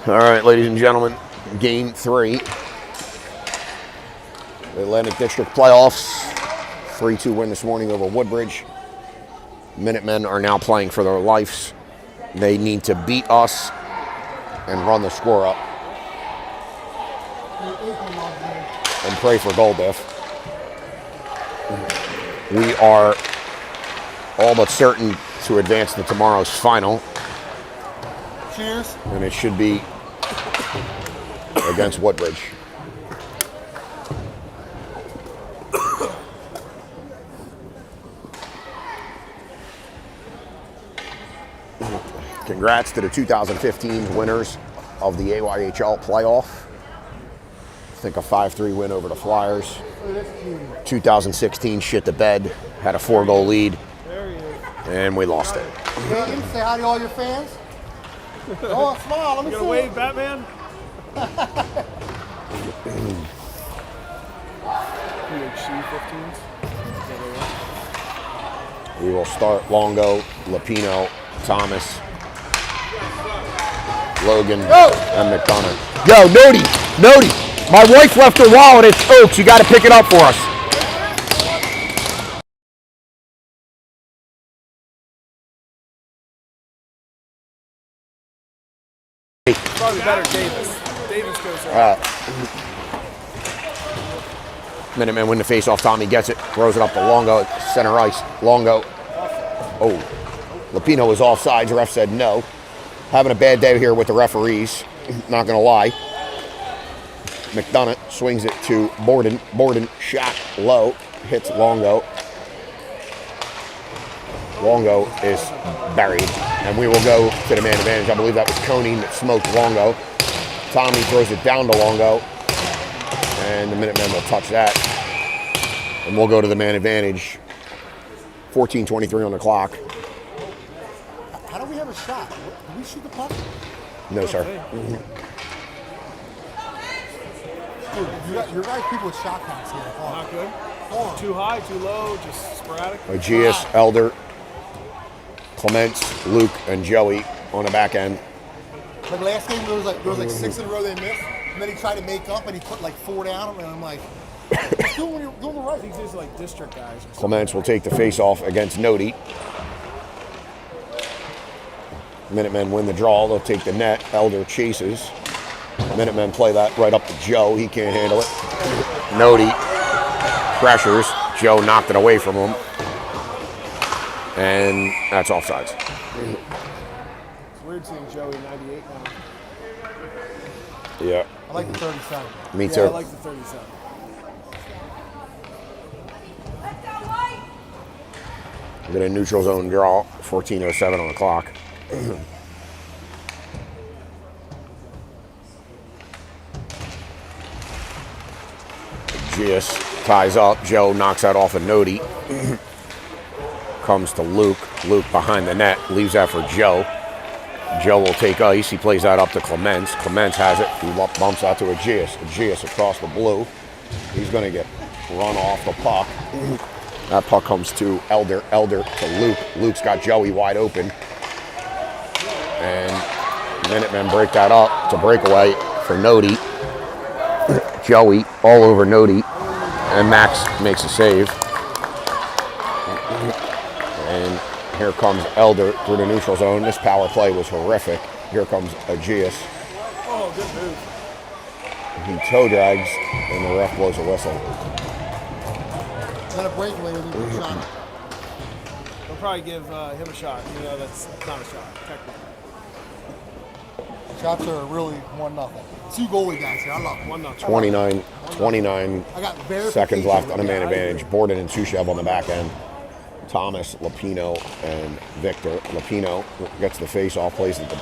All right, ladies and gentlemen, game 3. The Atlantic District playoffs. 3-2 win this morning over Woodbridge. Minutemen are now playing for their lives. They need to beat us and run the score up. And pray for goal diff. We are all but certain to advance to tomorrow's final. Cheers. And it should be against Woodbridge. Congrats to the 2015 winners of the AYHL playoff. I think a 5-3 win over the Flyers. 2016 shit the bed, had a 4-goal lead, and we lost it. Say hi to all your fans. Oh, smile. Let me see. You gonna wave, Batman? PHC 15s. We will start Longo, Lapino, Thomas, Logan, and McDonough. Yo, Nody, my wife left her wallet at Oaks. You got to pick it up for us. Probably better Davis. Davis goes out. Minutemen win the face-off. Tommy gets it, throws it up to Longo, center ice. Longo. Oh, Lapino was offsides. The ref said no. Having a bad day here with the referees. Not going to lie. McDonough swings it to Borden. Borden shot low, hits Longo. Longo is buried, and we will go to the man advantage. I believe that was Coney that smoked Longo. Tommy throws it down to Longo, and the Minutemen will touch that. And we'll go to the man advantage. 14:23 on the clock. How do we have a shot? Did we shoot the puck? No, sir. Dude, your guys people with shot counts here. Not good. Too high, too low, just sporadic. Aegeus, Elder, Clements, Luke, and Joey on the back end. Like last game, there was like 6 in a row they missed, and then he tried to make up, and he put like 4 down, and I'm like, doing the right. These are like district guys. Clements will take the face-off against Nody. Minutemen win the draw. They'll take the net. Elder chases. Minutemen play that right up to Joe. He can't handle it. Nody pressures. Joe knocked it away from him. And that's offsides. It's weird seeing Joey 98 now. Yeah. I like the 37. Me Yeah, too. I like the 37. We get a neutral zone draw. 14:07 on the clock. Aegeus ties up. Joe knocks that off of Nody. Comes to Luke. Luke behind the net. Leaves that for Joe. Joe will take ice. He plays that up to Clements. Clements has it. He bumps out to Aegeus. Aegeus across the blue. He's going to get run off the puck. That puck comes to Elder. Elder to Luke. Luke's got Joey wide open. And Minutemen break that up to breakaway for Nody. Joey all over Nody. And Max makes a save. And here comes Elder through the neutral zone. This power play was horrific. Here comes Aegeus. Oh, good move. He toe drags, and the ref blows a whistle. Is that a breakaway with a shot? They'll probably give him a shot. You know, that's not a shot, technically. Shots are really 1-0. 2 goalie guys here. I love it. 1-0. 29 I got verification. seconds left on a man Yeah, I advantage. Borden and Sushev on the back end. Thomas, Lapino, and Victor. Lapino gets the face-off, plays it to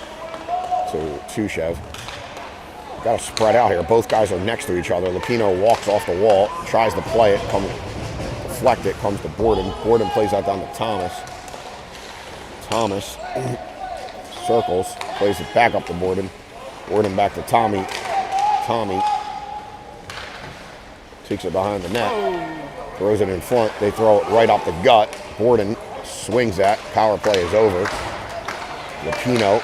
Sushev. Got to spread out here. Both guys are next to each other. Lapino walks off the wall, tries to play it, deflect it, comes to Borden. Borden plays that down to Thomas. Thomas circles, plays it back up to Borden. Borden back to Tommy. Tommy takes it behind the net. Throws it in front. They throw it right up the gut. Borden swings that. Power play is over. Lapino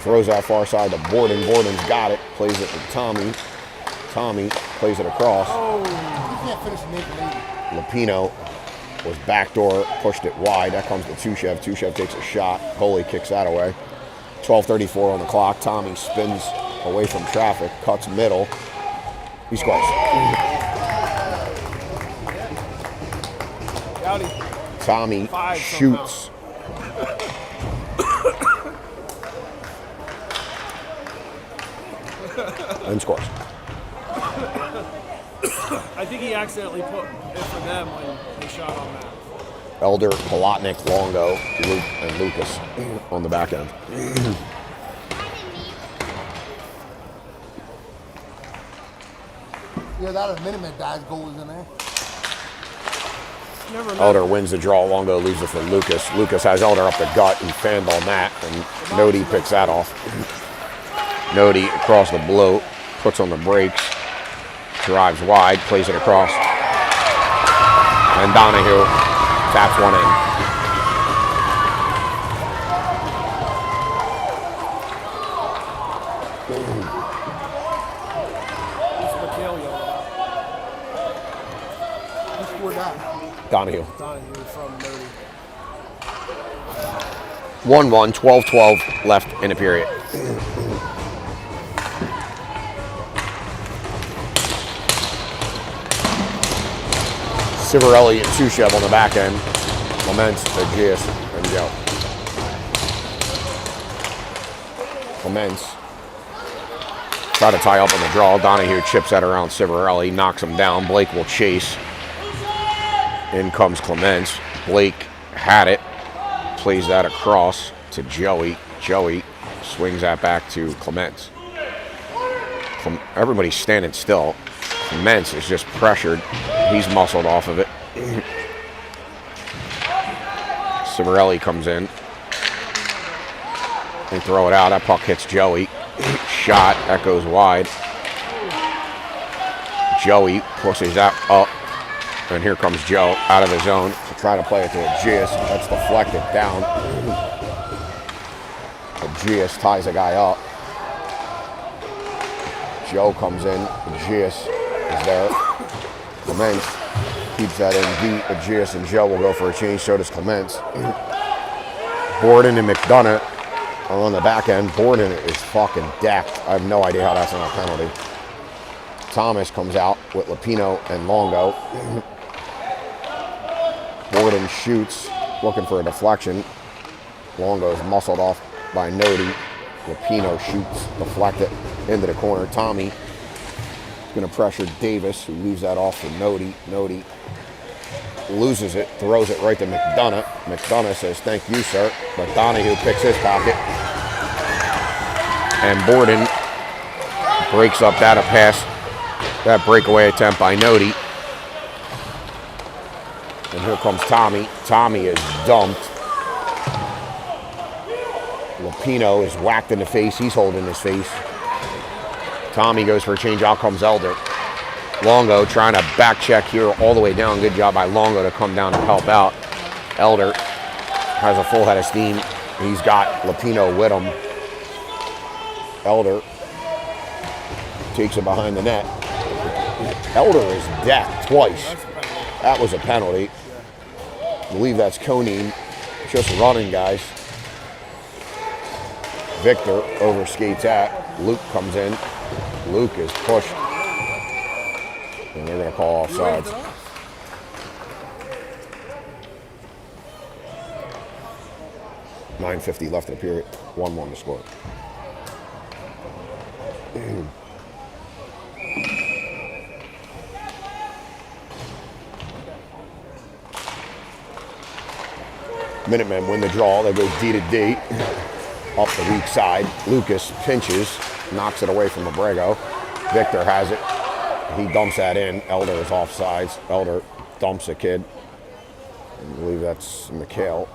Throws that far side to Borden. Borden's got it. Plays it to Tommy. Tommy plays it across. You can't finish a naked lady. Lapino was backdoor, pushed it wide. That comes to Tushev. Tushev takes a shot. Goalie kicks that away. 12:34 on the clock. Tommy spins away from traffic, cuts middle. He scores. Gowdy. Tommy Five shoots. And scores. I think he accidentally put it for them when they shot on that. Elder, Palatnik, Longo, Luke, and Lucas on the back end. Yeah, that Minutemen guy's goal is in there. Never mind. Elder wins the draw. Longo leaves it for Lucas. Lucas has Elder up the gut and fanned on that, and Nodi picks that off. Nodi across the bloat, puts on the brakes, drives wide, plays it across. And Donahue taps one in. What's McHale yelling about? Who scored that? Donahue. Donahue from Nerdy. 1-1, 12-12 left in a period. Civarelli and Tushev on the back end. Clements, Aegeus, and Joe. Clements try to tie up on the draw. Donahue chips that around Civarelli, knocks him down. Blake will chase. In comes Clements. Blake had it. Plays that across to Joey. Joey swings that back to Clements. Everybody's standing still. Clements is just pressured. He's muscled off of it. Civarelli comes in. They throw it out. That puck hits Joey. Shot. That goes wide. Joey pushes that up. And here comes Joe out of the zone to try to play it to Aegeus. That's deflected down. Aegeus ties a guy up. Joe comes in. Aegeus is there. Clements keeps that in deep. Aegeus and Joe will go for a change. So does Clements. Borden and McDonough are on the back end. Borden is fucking decked. I have no idea how that's not a penalty. Thomas comes out with Lapino and Longo. Borden shoots, looking for a deflection. Longo's muscled off by Nodi. Lapino shoots, deflected into the corner. Tommy going to pressure Davis, who leaves that off for Nodi. Nodi loses it, throws it right to McDonough. McDonough says, "Thank you, sir." But Donahue picks his pocket. And Borden breaks up that that breakaway attempt by Nodi. And here comes Tommy. Tommy is dumped. Lapino is whacked in the face. He's holding his face. Tommy goes for a change. Out comes Elder. Longo trying to back check here all the way down. Good job by Longo to come down and help out. Elder has a full head of steam. He's got Lapino with him. Elder takes it behind the net. Elder is decked twice. That was a penalty. I believe that's Coney just running, guys. Victor overskates that. Luke comes in. Luke is pushed. And they're going to call offsides. .950 left in the period. 1-1 to score. Minutemen win the draw. They go D to D. Up the weak side. Lucas pinches. Knocks it away from Abrego. Victor has it. He dumps that in. Elder is offsides. Elder dumps a kid. I believe that's McHale.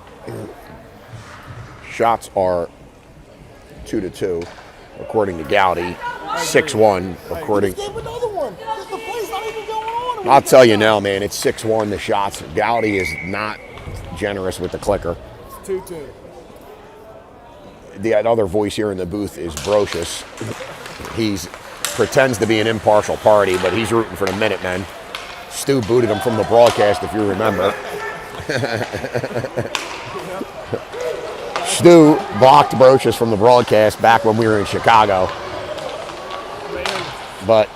Shots are 2-2, according to Gowdy. 6-1, according. Just gave another one. The play's not even going on. I'll tell you now, man. It's 6-1. The shots. Gowdy is not generous with the clicker. It's 2-2. the other voice here in the booth is Brocious. He's pretends to be an impartial party, but he's rooting for the Minutemen. Stu booted him from the broadcast, if you remember. Stu blocked Brocious from the broadcast back when we were in Chicago. But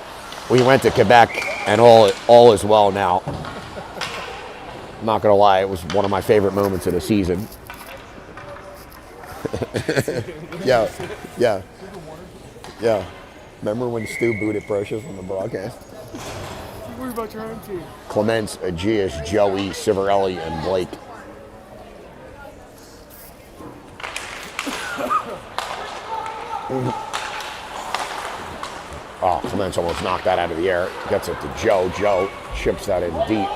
we went to Quebec, and all is well now. I'm not gonna lie, it was one of my favorite moments of the season. Yeah. Remember when Stu booted Brocious from the broadcast? You worry about your own team. Clements, Aegeus, Joey, Civarelli, and Blake. Oh, Clements almost knocked that out of the air. Gets it to Joe. Joe chips that in deep.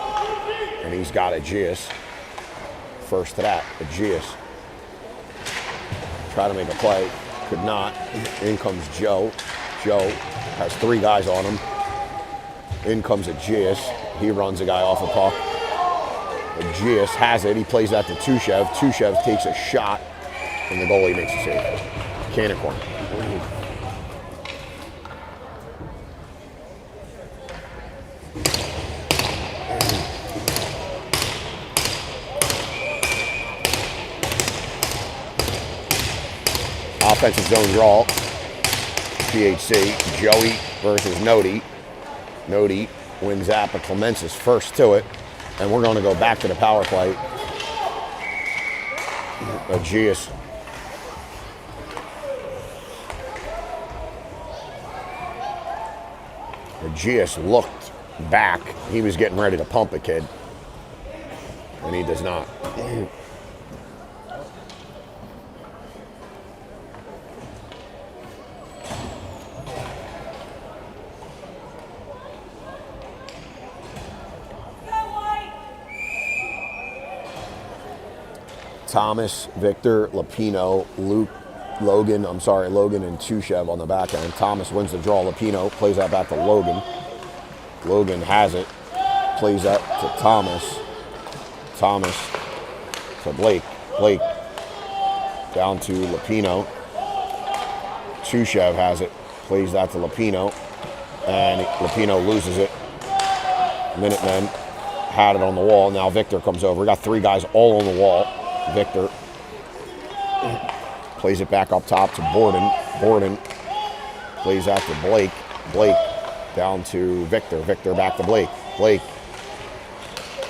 And he's got Aegeus. First to that, Aegeus. Try to make a play. Could not. In comes Joe. Joe has 3 guys on him. In comes Aegeus. He runs a guy off a puck. Aegeus has it. He plays that to Tushev. Tushev takes a shot, and the goalie makes a save. Cannon corner. Offensive zone draw. PHC. Joey versus Nodi. Nodi wins that, but Clements is first to it. And we're going to go back to the power play. Aegeus. Aegeus looked back. He was getting ready to pump a kid. And he does not. Thomas, Victor, Lapino, Logan and Tushev on the back end. Thomas wins the draw. Lapino plays that back to Logan. Logan has it. Plays that to Thomas. Thomas to Blake. Blake down to Lapino. Tushev has it. Plays that to Lapino. And Lapino loses it. Minutemen had it on the wall. Now Victor comes over. We got 3 guys all on the wall. Victor plays it back up top to Borden. Borden plays that to Blake. Blake down to Victor. Victor back to Blake. Blake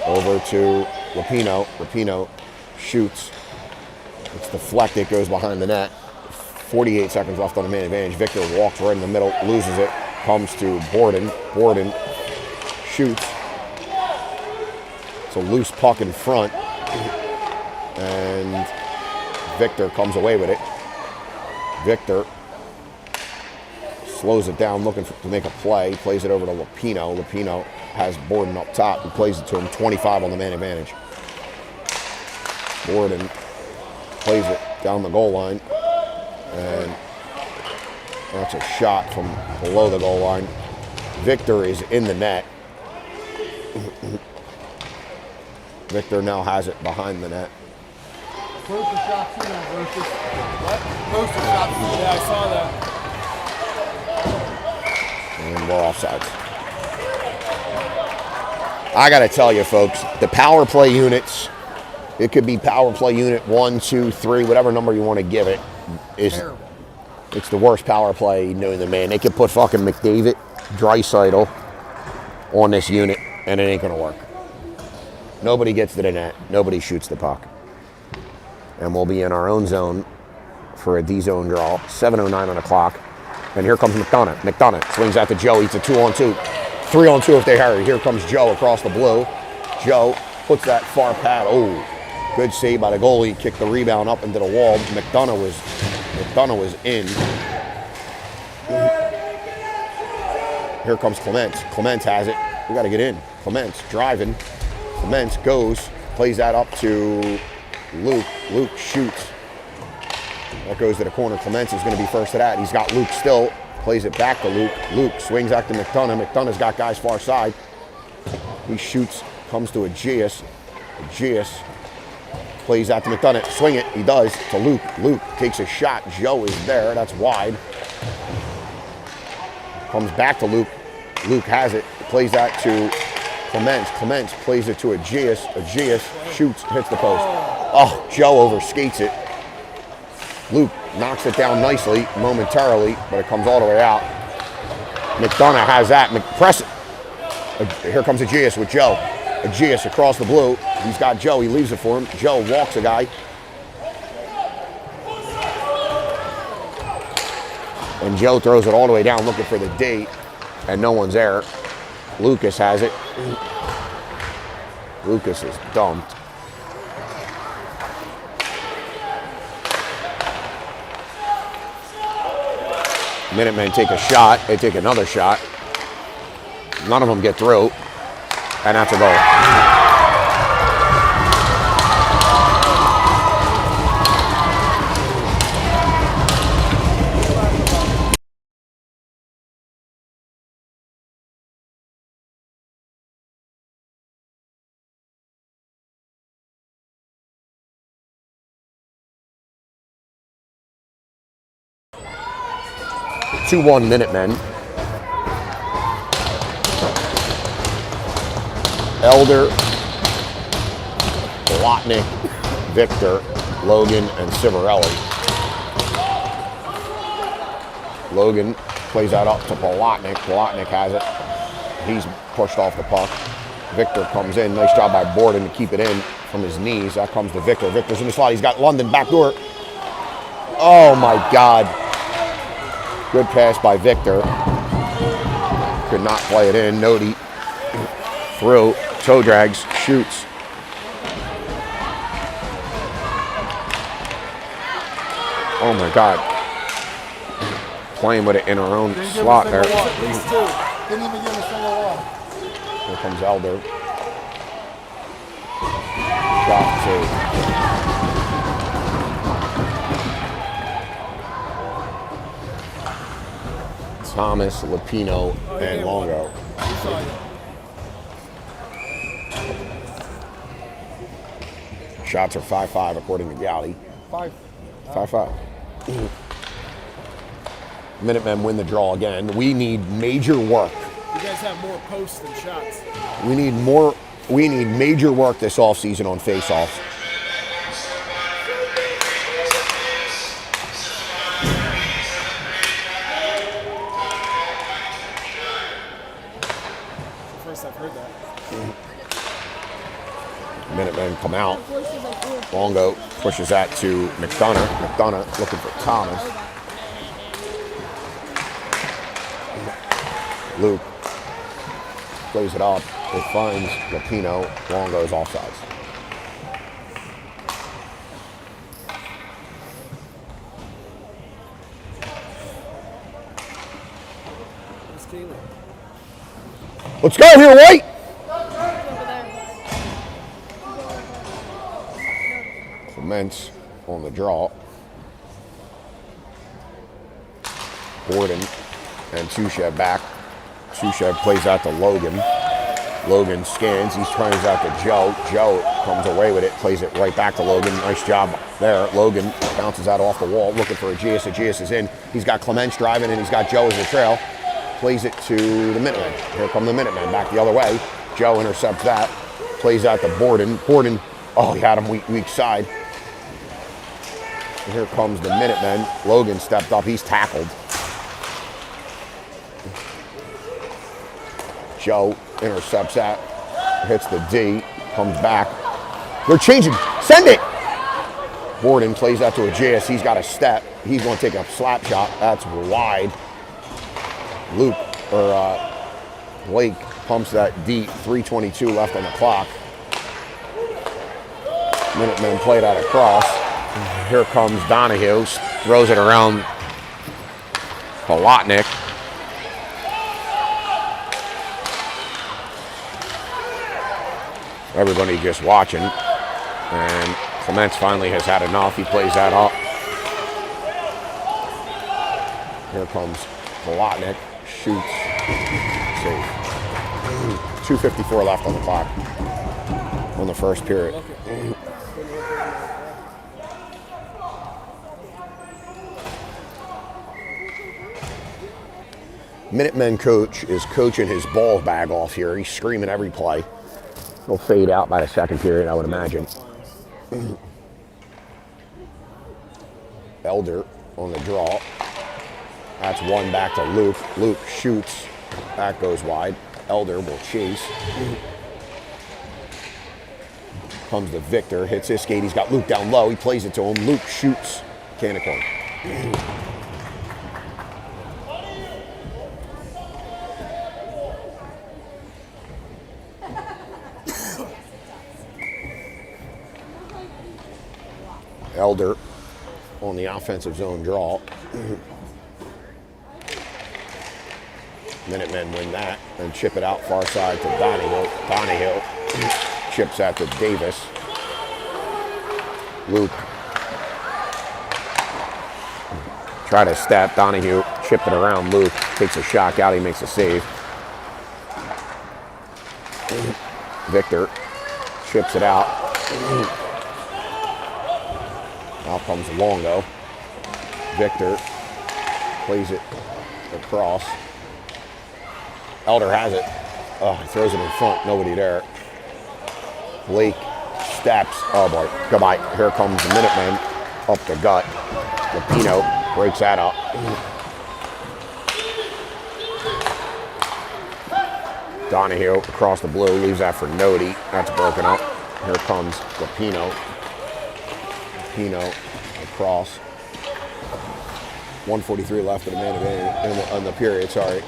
over to Lapino. Lapino shoots. It's deflected, goes behind the net. 48 seconds left on the man advantage. Victor walks right in the middle, loses it. Comes to Borden. Borden shoots. It's a loose puck in front. And Victor comes away with it. Victor slows it down, looking to make a play. Plays it over to Lapino. Lapino has Borden up top. He plays it to him. 25 on the man advantage. Borden plays it down the goal line. And that's a shot from below the goal line. Victor is in the net. Victor now has it behind the net. Poster shot too now, versus what? Poster shot too. Yeah, I saw that. And we're offsides. I got to tell you, folks, the power play units, it could be power play unit 1, 2, 3, whatever number you want to give it. Terrible. It's the worst power play known to man. They could put fucking McDavid, Draisaitl on this unit, and it ain't going to work. Nobody gets to the net. Nobody shoots the puck. And we'll be in our own zone for a D-zone draw. 7:09 on the clock. And here comes McDonough. McDonough swings out to Joe. It's a 2-on-2. 3-on-2 if they hurry. Here comes Joe across the blue. Joe puts that far pad. Oh, good save by the goalie. Kicked the rebound up into the wall. McDonough was in. Here comes Clements. Clements has it. We got to get in. Clements driving. Clements goes. Plays that up to Luke. Luke shoots. That goes to the corner. Clements is going to be first to that. He's got Luke still. Plays it back to Luke. Luke swings out to McDonough. McDonough's got guys far side. He shoots. Comes to Aegeus. Aegeus Plays out to McDonough. Swing it. He does to Luke. Luke takes a shot. Joe is there. That's wide. Comes back to Luke. Luke has it. Plays that to Clements. Clements plays it to Aegeus. Aegeus shoots, hits the post. Oh, Joe overskates it. Luke knocks it down nicely, momentarily, but it comes all the way out. McDonough has that. Press it. Here comes Aegeus with Joe. Aegeus across the blue. He's got Joe. He leaves it for him. Joe walks a guy. And Joe throws it all the way down looking for the D, and no one's there. Lucas has it. Lucas is dumped. Minutemen take a shot. They take another shot. None of them get through. And that's a goal. 2-1 Minutemen. Elder, Lotnick, Victor, Logan, and Civarelli. Logan plays that up to Polotnik. Polotnik has it. He's pushed off the puck. Victor comes in. Nice job by Borden to keep it in from his knees. That comes to Victor. Victor's in the slot. He's got London backdoor. Oh my God. Good pass by Victor. Could not play it in. Nody through. Toe drags. Shoots. Oh my God. Playing with it in our own slot there. Didn't even give him a single wall. Here comes Elder. Shot save. Thomas, Lupino, and Longo. Shots are 5-5 according to Galley. 5-5. Minutemen win the draw again. We need major work. You guys have more posts than shots. We need major work this offseason on face-offs. First I've heard that. Minutemen come out. Longo pushes that to McDonough. McDonough looking for Thomas. Luke plays it up. It finds Lupino. Longo's offsides. Let's go here, White! Clements on the draw. Borden and Tushev back. Tushev plays out to Logan. Logan scans. He turns out to Joe. Joe comes away with it, plays it right back to Logan. Nice job there. Logan bounces out off the wall, looking for Aegeus. Aegeus is in. He's got Clements driving, and he's got Joe as the trail. Plays it to the Minutemen. Here come the Minutemen back the other way. Joe intercepts that. Plays out to Borden. Borden, oh, he had him weak side. And here comes the Minutemen. Logan stepped up. He's tackled. Joe intercepts that. Hits the D. Comes back. They're changing. Send it! Borden plays that to Aegeus. He's got a step. He's going to take a slap shot. That's wide. Luke, or Blake pumps that deep. 3:22 left on the clock. Minutemen play that across. Here comes Donahue. Throws it around Polotnik. Everybody just watching. And Clements finally has had enough. He plays that up. Here comes Polotnik. Shoots. Save. 2:54 left on the clock on the first period. Minutemen coach is coaching his ball bag off here. He's screaming every play. He'll fade out by the second period, I would imagine. Elder on the draw. That's one back to Luke. Luke shoots. That goes wide. Elder will chase. Comes to Victor. Hits his skate. He's got Luke down low. He plays it to him. Luke shoots. Canacon. Elder on the offensive zone draw. Minutemen win that and chip it out far side to Donahue. Donahue chips that to Davis. Luke try to step. Donahue chipped it around. Luke takes a shot out. He makes a save. Victor chips it out. Now comes Longo. Victor plays it across. Elder has it. Oh, he throws it in front. Nobody there. Blake steps. Oh boy. Goodbye. Here comes the Minutemen up the gut. Lapino breaks that up. Donahue across the blue. Leaves that for Nody. That's broken up. Here comes Lapino. Lapino across. 1:43 left in the minute in the period. Sorry.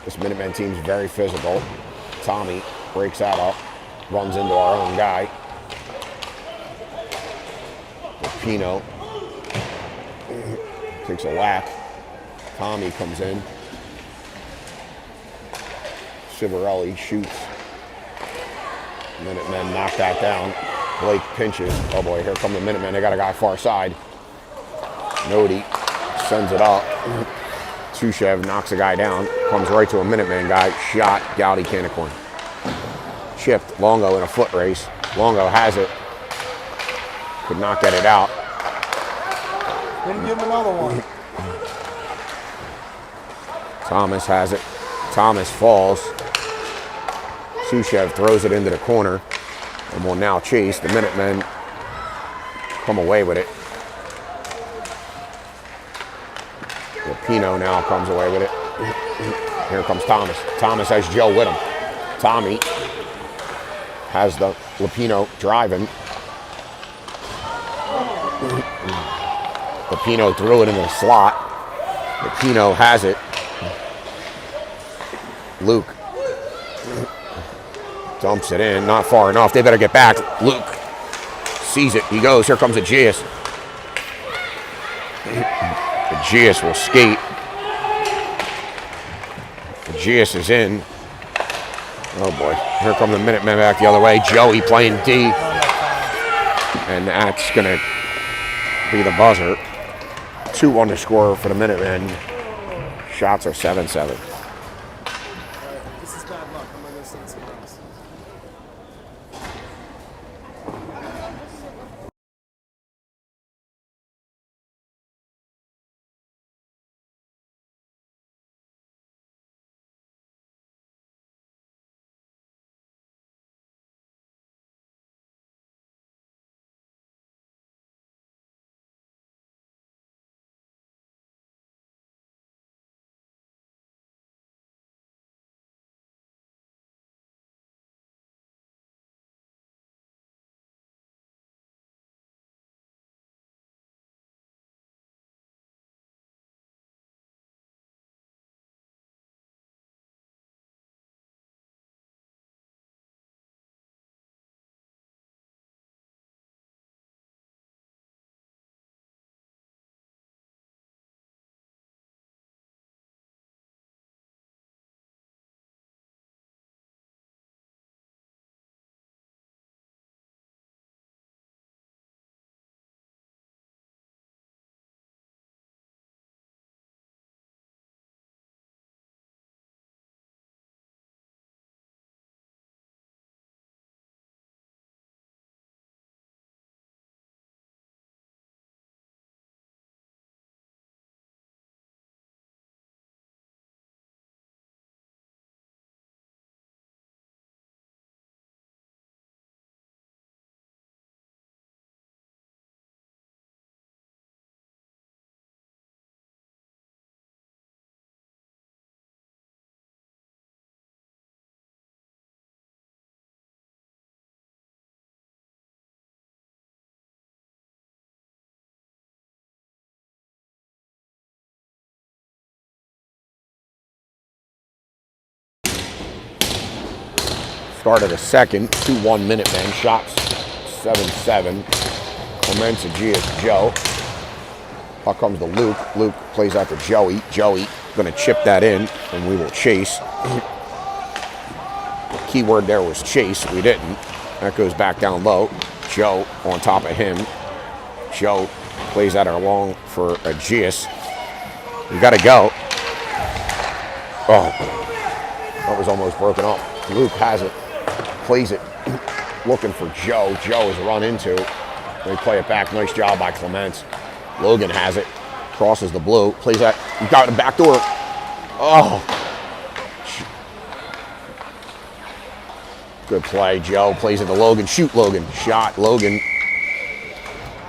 This Minutemen team's very physical. Tommy breaks that up, runs into our own guy. Pino takes a whack. Tommy comes in. Civarelli shoots. Minutemen knock that down. Blake pinches. Oh boy, here come the Minutemen. They got a guy far side. Nody sends it up. Sushev knocks a guy down. Comes right to a Minutemen guy. Shot. Gowdy Canacorn. Chipped. Longo in a foot race. Longo has it. Could not get it out. Then give him another one. Thomas has it. Thomas falls. Sushev throws it into the corner and will now chase. The Minutemen come away with it. Pino now comes away with it. Here comes Thomas. Thomas has Joe with him. Tommy has the Lapino driving. Lapino threw it in the slot. Lapino has it. Luke dumps it in. Not far enough. They better get back. Luke sees it. He goes. Here comes Aegeus. Aegeus will skate. Aegeus is in. Oh boy. Here come the Minutemen back the other way. Joey playing D. And that's going to be the buzzer. 2 on the score for the Minutemen. Shots are 7-7. Start of the second, 2-1 Minutemen. Shots 7-7. Clements to Joe. Puck comes to Luke. Luke plays out to Joey. Joey going to chip that in, and we will chase. Key word there was chase. We didn't. That goes back down low. Joe on top of him. Joe plays out our long for Aegeus. We got to go. Oh, that was almost broken up. Luke has it. Plays it. Looking for Joe. Joe is run into. They play it back. Nice job by Clements. Logan has it. Crosses the blue. Plays that. You got the back door. Oh. Good play. Joe plays it to Logan. Shoot, Logan. Shot. Logan.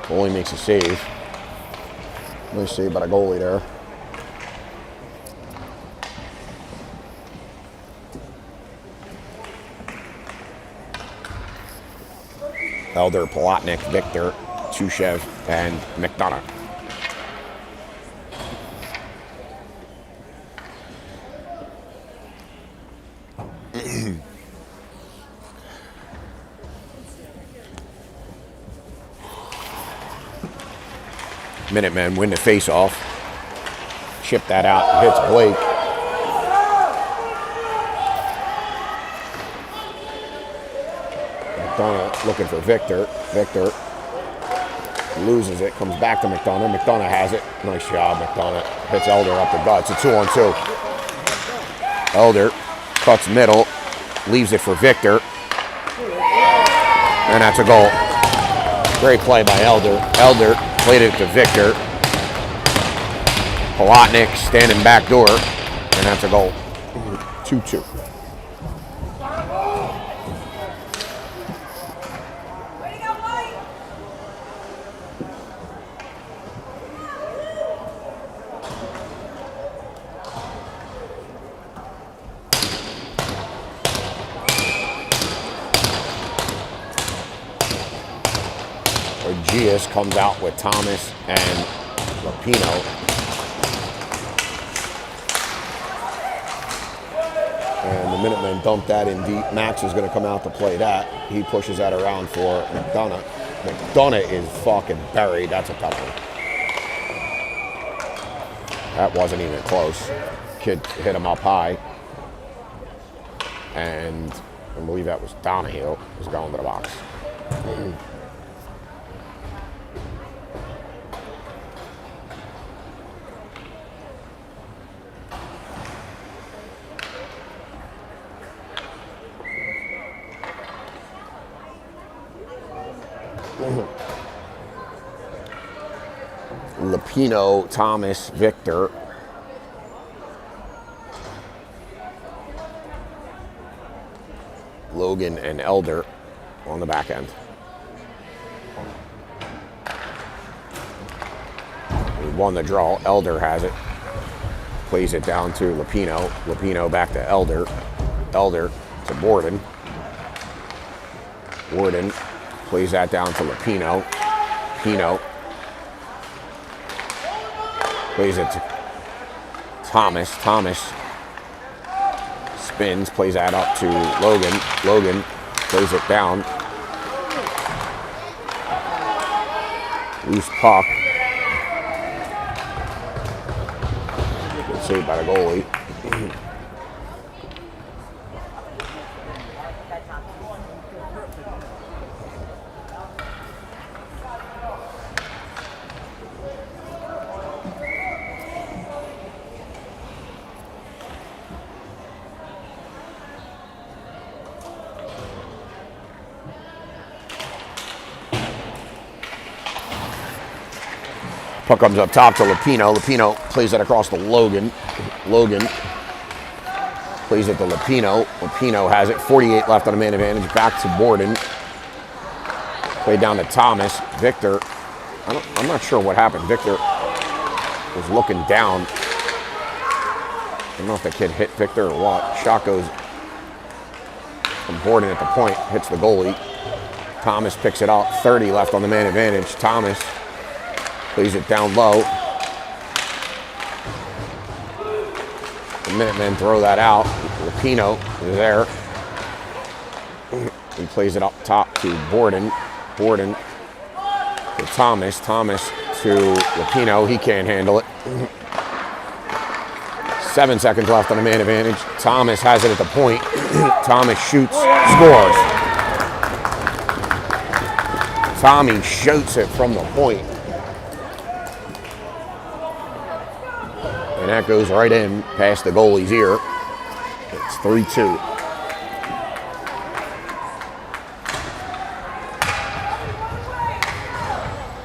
Goalie makes a save. Nice save by the goalie there. Elder, Palatnik, Victor, Chushev, and McDonough. Minutemen win the face-off. Chip that out, hits Blake. McDonough looking for Victor. Victor loses it, comes back to McDonough. McDonough has it. Nice job, McDonough. Hits Elder up the guts. A 2-on-2. Elder cuts middle, leaves it for Victor. And that's a goal. Great play by Elder. Elder played it to Victor. Palatnik standing back door. And that's a goal. 2-2. Aegeus comes out with Thomas and Rapino. And the Minutemen dump that in deep. Max is going to come out to play that. He pushes that around for McDonough. McDonough is fucking buried. That's a tough one. That wasn't even close. Kid hit him up high. And I believe that was Donahue. Was going to the box. Lapino, Thomas, Victor. Logan and Elder on the back end. We won the draw. Elder has it. Plays it down to Lapino. Lapino back to Elder. Elder to Borden. Borden plays that down to Lapino. Pino plays it to Thomas. Thomas spins, plays that up to Logan. Logan plays it down. Loose puck. Good save by the goalie. Puck comes up top to Lapino. Lapino plays that across to Logan. Logan plays it to Lapino. Lapino has it. 48 left on the man advantage. Back to Borden. Played down to Thomas. Victor. I'm not sure what happened. Victor was looking down. I don't know if the kid hit Victor or what. Shot goes from Borden at the point. Hits the goalie. Thomas picks it up. 30 left on the man advantage. Thomas plays it down low. The Minutemen throw that out. Lapino is there. He plays it up top to Borden. Borden to Thomas. Thomas to Lupino. He can't handle it. 7 seconds left on a man advantage. Thomas has it at the point. Thomas shoots, scores. Tommy shoots it from the point. And that goes right in past the goalie's ear. It's 3-2.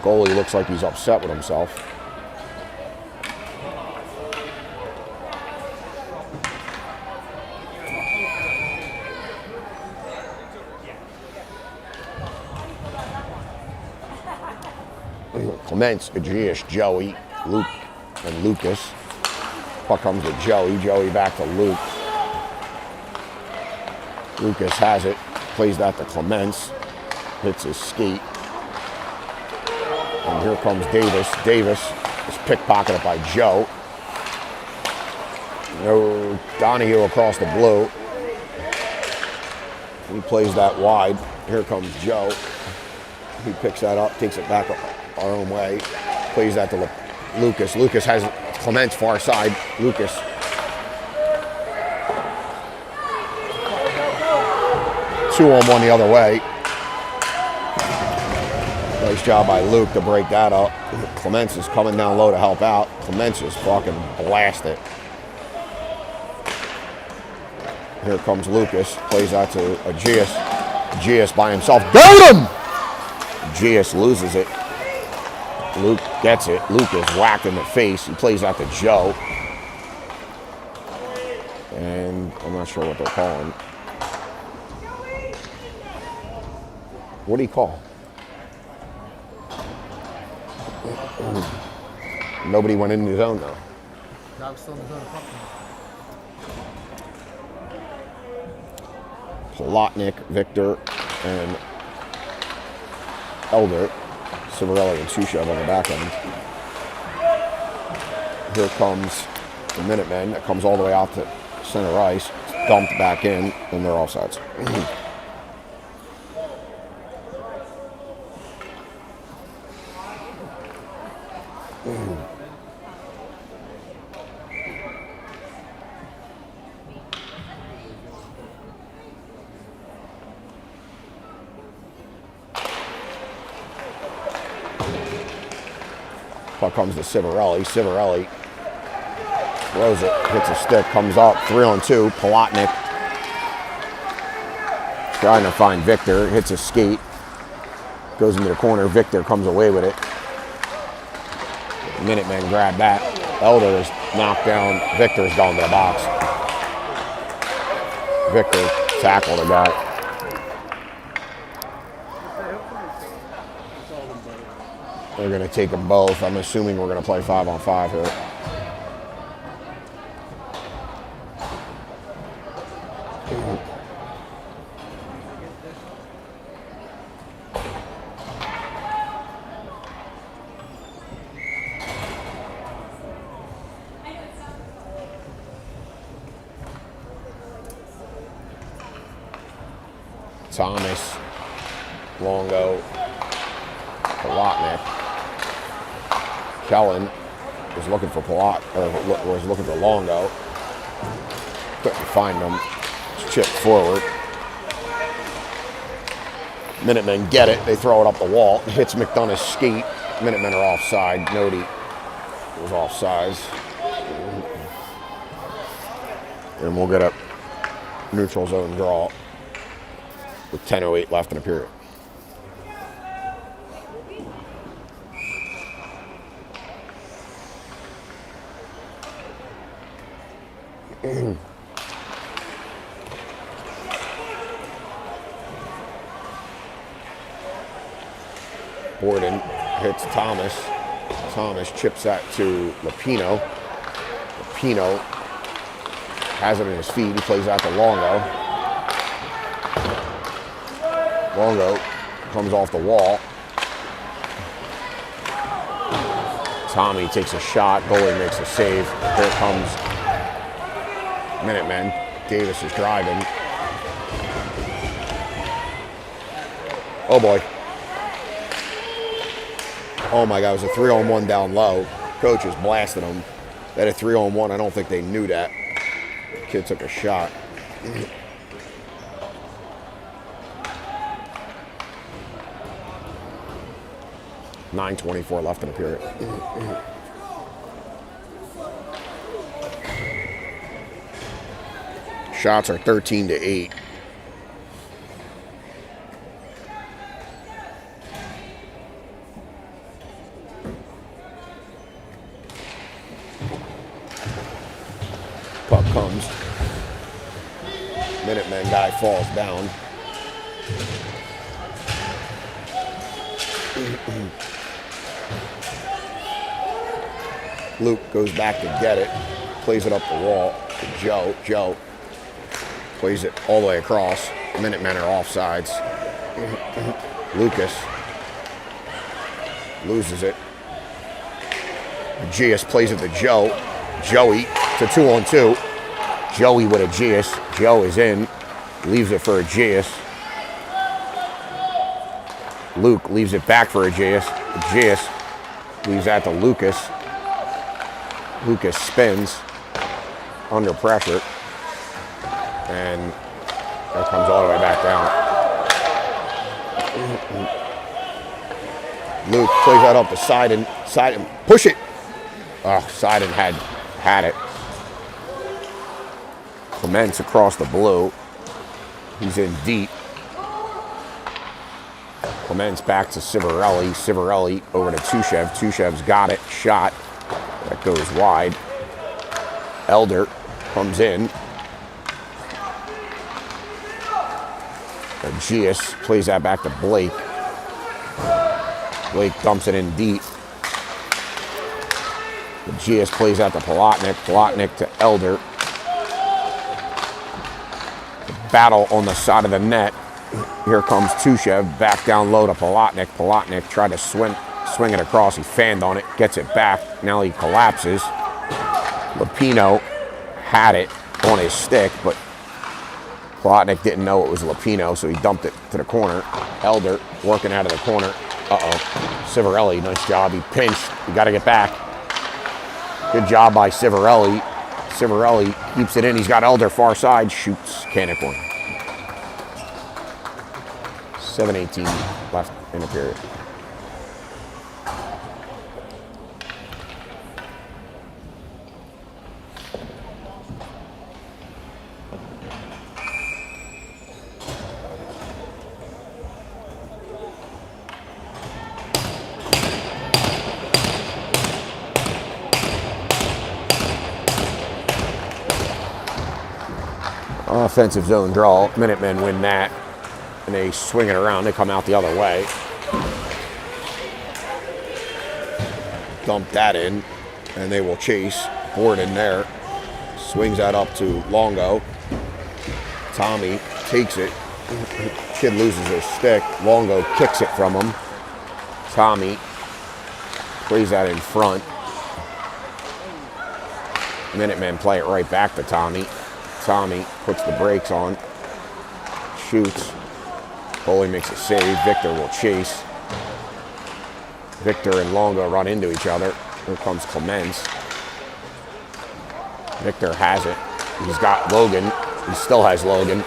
Goalie looks like he's upset with himself. Clements, Aegeus, Joey, Luke, and Lucas. Puck comes to Joey. Joey back to Luke. Lucas has it. Plays that to Clements. Hits his skate. And here comes Davis. Davis is pickpocketed by Joe. No, Donahue across the blue. He plays that wide. Here comes Joe. He picks that up, takes it back our own way. Plays that to Lucas. Lucas has Clements far side. Lucas. Two on one the other way. Nice job by Luke to break that up. Clements is coming down low to help out. Clements is fucking blasted. Here comes Lucas. Plays out to Aegeus. Aegeus by himself. Got him! Aegeus loses it. Luke gets it. Luke is whacked in the face. He plays out to Joe. And I'm not sure what they're calling. What do you call? Nobody went in the zone though. I was still in the zone. Plotnik, Victor, and Elder. Civarelli and Sushev on the back end. Here comes the Minutemen. That comes all the way out to center ice. It's dumped back in, and they're offsides. Puck comes to Civarelli. Civarelli throws it, hits a stick, comes up, 3-on-2. Plotnik trying to find Victor, hits a skate, goes into the corner. Victor comes away with it. Minutemen grab that. Elder is knocked down. Victor's gone to the box. Victor tackled a guy. They're going to take them both. I'm assuming we're going to play 5-on-5 here. Thomas, Longo, Plotnik. Kellen was looking for was looking for Longo. Couldn't find him. Chipped forward. Minutemen get it. They throw it up the wall. It hits McDonough's skate. Minutemen are offside. Nody was offsides. And we'll get a neutral zone draw with 10:08 left in the period. Borden hits Thomas. Thomas chips that to Lupino. Lupino has it in his feet. He plays out to Longo. Longo comes off the wall. Tommy takes a shot. Goalie makes a save. Here comes Minutemen. Davis is driving. Oh boy. Oh my God, it was a 3-on-1 down low. Coach is blasting him. They had a 3-on-1. I don't think they knew that. Kid took a shot. .9:24 left in the period. Shots are 13-8. Puck comes. Minutemen guy falls down. Luke goes back to get it. Plays it up the wall to Joe. Joe plays it all the way across. Minutemen are offsides. Lucas loses it. Gius plays it to Joe. Joey to 2-on-2. Joey with a Gius. Joe is in. Leaves it for a Gius. Luke leaves it back for a Gius. Gius leaves that to Lucas. Lucas spins under pressure. And that comes all the way back down. Luke plays that up to Seiden. Seiden, push it. Oh, Seiden had it. Clements across the blue. He's in deep. Clements back to Civarelli. Civarelli over to Tushev. Tushev's got it. Shot. That goes wide. Elder comes in. Gius plays that back to Blake. Blake dumps it in deep. Gius plays out to Palatnik. Palatnik to Elder. Battle on the side of the net. Here comes Tushev back down low to Palatnik. Palatnik tried to swing it across. He fanned on it, gets it back. Now he collapses. Lapino had it on his stick, but Palatnik didn't know it was Lapino, so he dumped it to the corner. Elder working out of the corner. Civarelli, nice job. He pinched. You got to get back. Good job by Civarelli. Civarelli keeps it in. He's got Elder far side. Shoots. Cannon corner. 7:18 left in the period. Offensive zone draw. Minutemen win that. And they swing it around. They come out the other way. Dump that in. And they will chase. Board in there. Swings that up to Longo. Tommy takes it. Kid loses his stick. Longo kicks it from him. Tommy plays that in front. Minutemen play it right back to Tommy. Tommy puts the brakes on. Shoots. Foley makes a save. Victor will chase. Victor and Longo run into each other. Here comes Clements. Victor has it. He's got Logan. He still has Logan.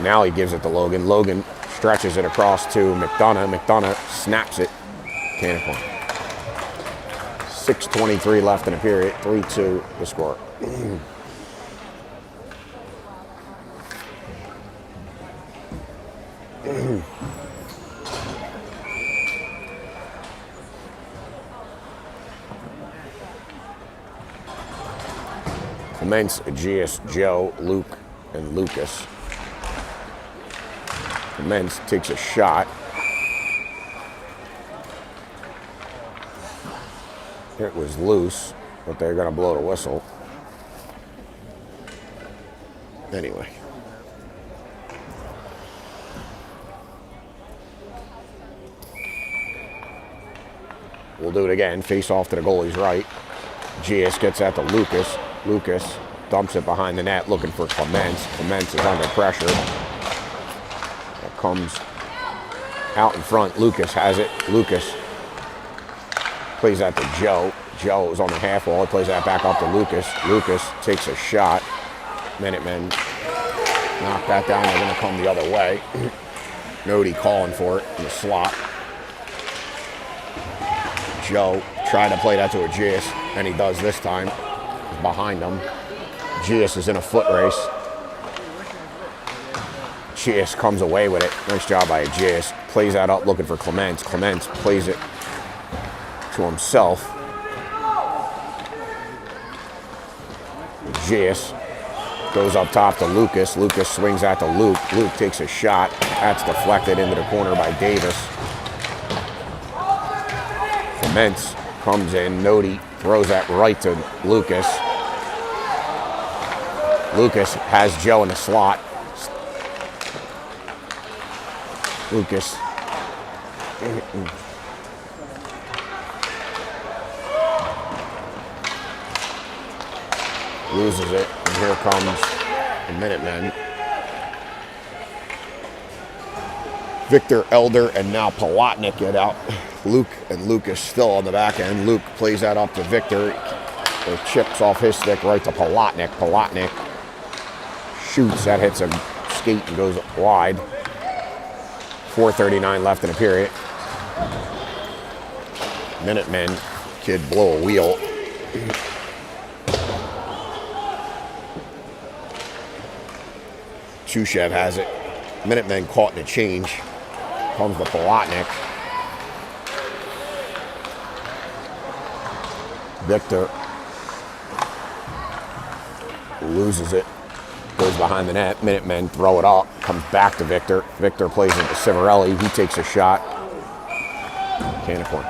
Now he gives it to Logan. Logan stretches it across to McDonough. McDonough snaps it. Cannon corner. 6:23 left in the period. 3-2 the score. Clements, Gius, Joe, Luke, and Lucas. Clements takes a shot. It was loose, but they're going to blow the whistle. Anyway. We'll do it again. Face off to the goalie's right. Gius gets that to Lucas. Lucas dumps it behind the net looking for Clements. Clements is under pressure. That comes Out in front, Lucas has it. Lucas plays that to Joe. Joe is on the half wall. He plays that back up to Lucas. Lucas takes a shot. Minutemen knock that down. They're going to come the other way. Nody calling for it in the slot. Joe tried to play that to a Gius, and he does this time. He's behind him. Gius is in a foot race. Gius comes away with it. Nice job by Gius. Plays that up looking for Clements. Clements plays it to himself. Gius goes up top to Lucas. Lucas swings that to Luke. Luke takes a shot. That's deflected into the corner by Davis. Clements comes in. Nody throws that right to Lucas. Lucas has Joe in the slot. Lucas. Loses it, and here comes the Minutemen. Victor, Elder, and now Palatnik get out. Luke and Lucas still on the back end. Luke plays that up to Victor. It chips off his stick right to Palatnik. Palatnik shoots, that hits a skate and goes wide. 4:39 left in the period. Minutemen, kid blow a wheel. Chushev has it. Minutemen caught in a change. Comes to Palatnik. Victor loses it. Goes behind the net. Minutemen throw it up. Comes back to Victor. Victor plays it to Civarelli. He takes a shot. Canicorn.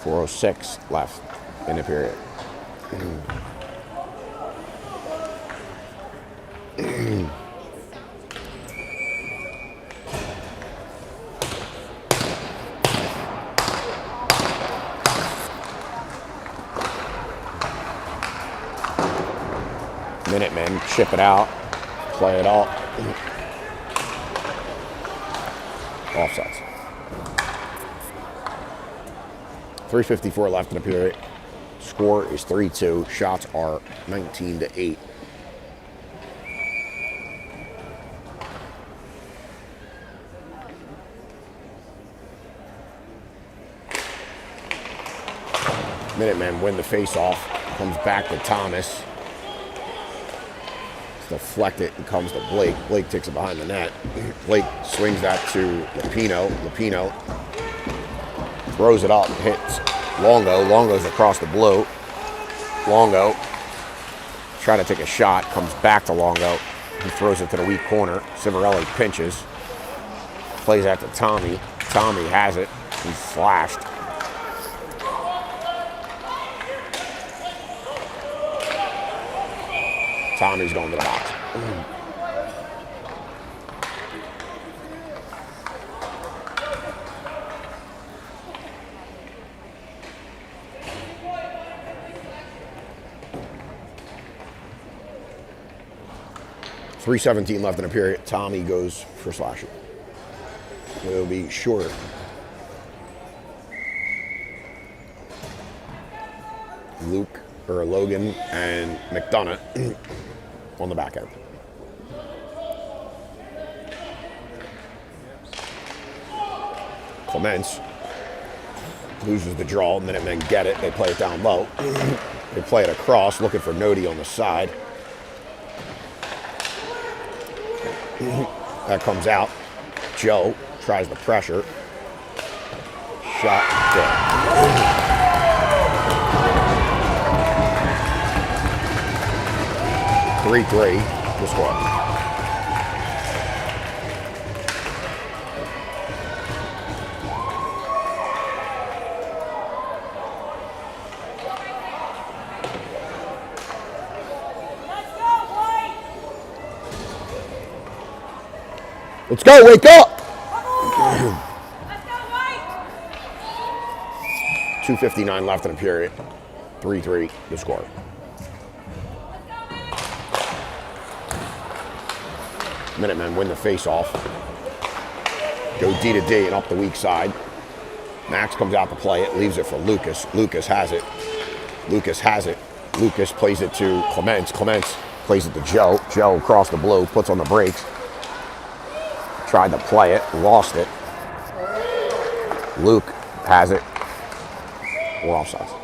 4:06 left in the period. Minutemen chip it out, play it up. Offsides. 3:54 left in the period. Score is 3-2. Shots are 19-8. Minutemen win the face-off. Comes back to Thomas. Deflect it and comes to Blake. Blake takes it behind the net. Blake swings that to Lupino. Lupino throws it up, hits Longo. Longo's across the blue. Longo trying to take a shot, comes back to Longo. He throws it to the weak corner. Civarelli pinches. Plays that to Tommy. Tommy has it. He's slashed. Tommy's going to the box. .317 left in the period. Tommy goes for slashing. It'll be short. Luke or Logan and McDonough on the back end. Clements loses the draw. Minutemen get it. They play it down low. They play it across, looking for Nody on the side. That comes out. Joe tries the pressure. Shot dead. 3-3 the score. Let's go, wake up! 2:59 left in the period. 3-3 the score. Minutemen win the face-off. Go D to D and up the weak side. Max comes out to play it, leaves it for Lucas. Lucas has it. Lucas has it. Lucas plays it to Clements. Clements plays it to Joe. Joe across the blue, puts on the brakes. Tried to play it, lost it. Luke has it. We're offsides.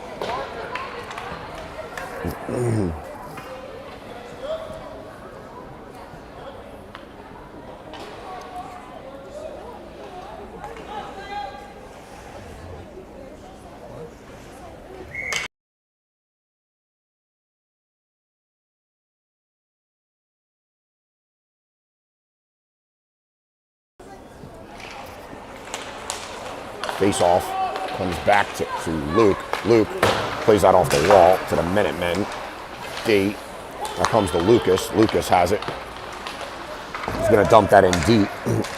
Face off, comes back to Luke. Luke plays that off the wall to the Minutemen. D. Now comes to Lucas. Lucas has it. He's going to dump that in deep.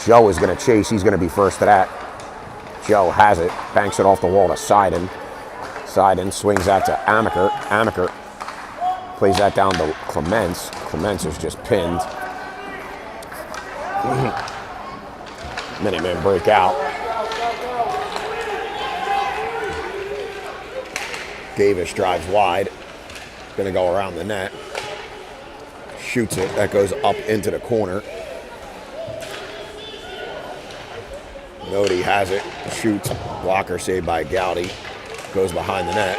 Joe is going to chase. He's going to be first to that. Joe has it. Banks it off the wall to Seiden. Seiden swings that to Amaker. Amaker plays that down to Clements. Clements is just pinned. Minutemen break out. Davis drives wide. Gonna go around the net. Shoots it. That goes up into the corner. Nodi has it. Shoots. Blocker saved by Gowdy. Goes behind the net.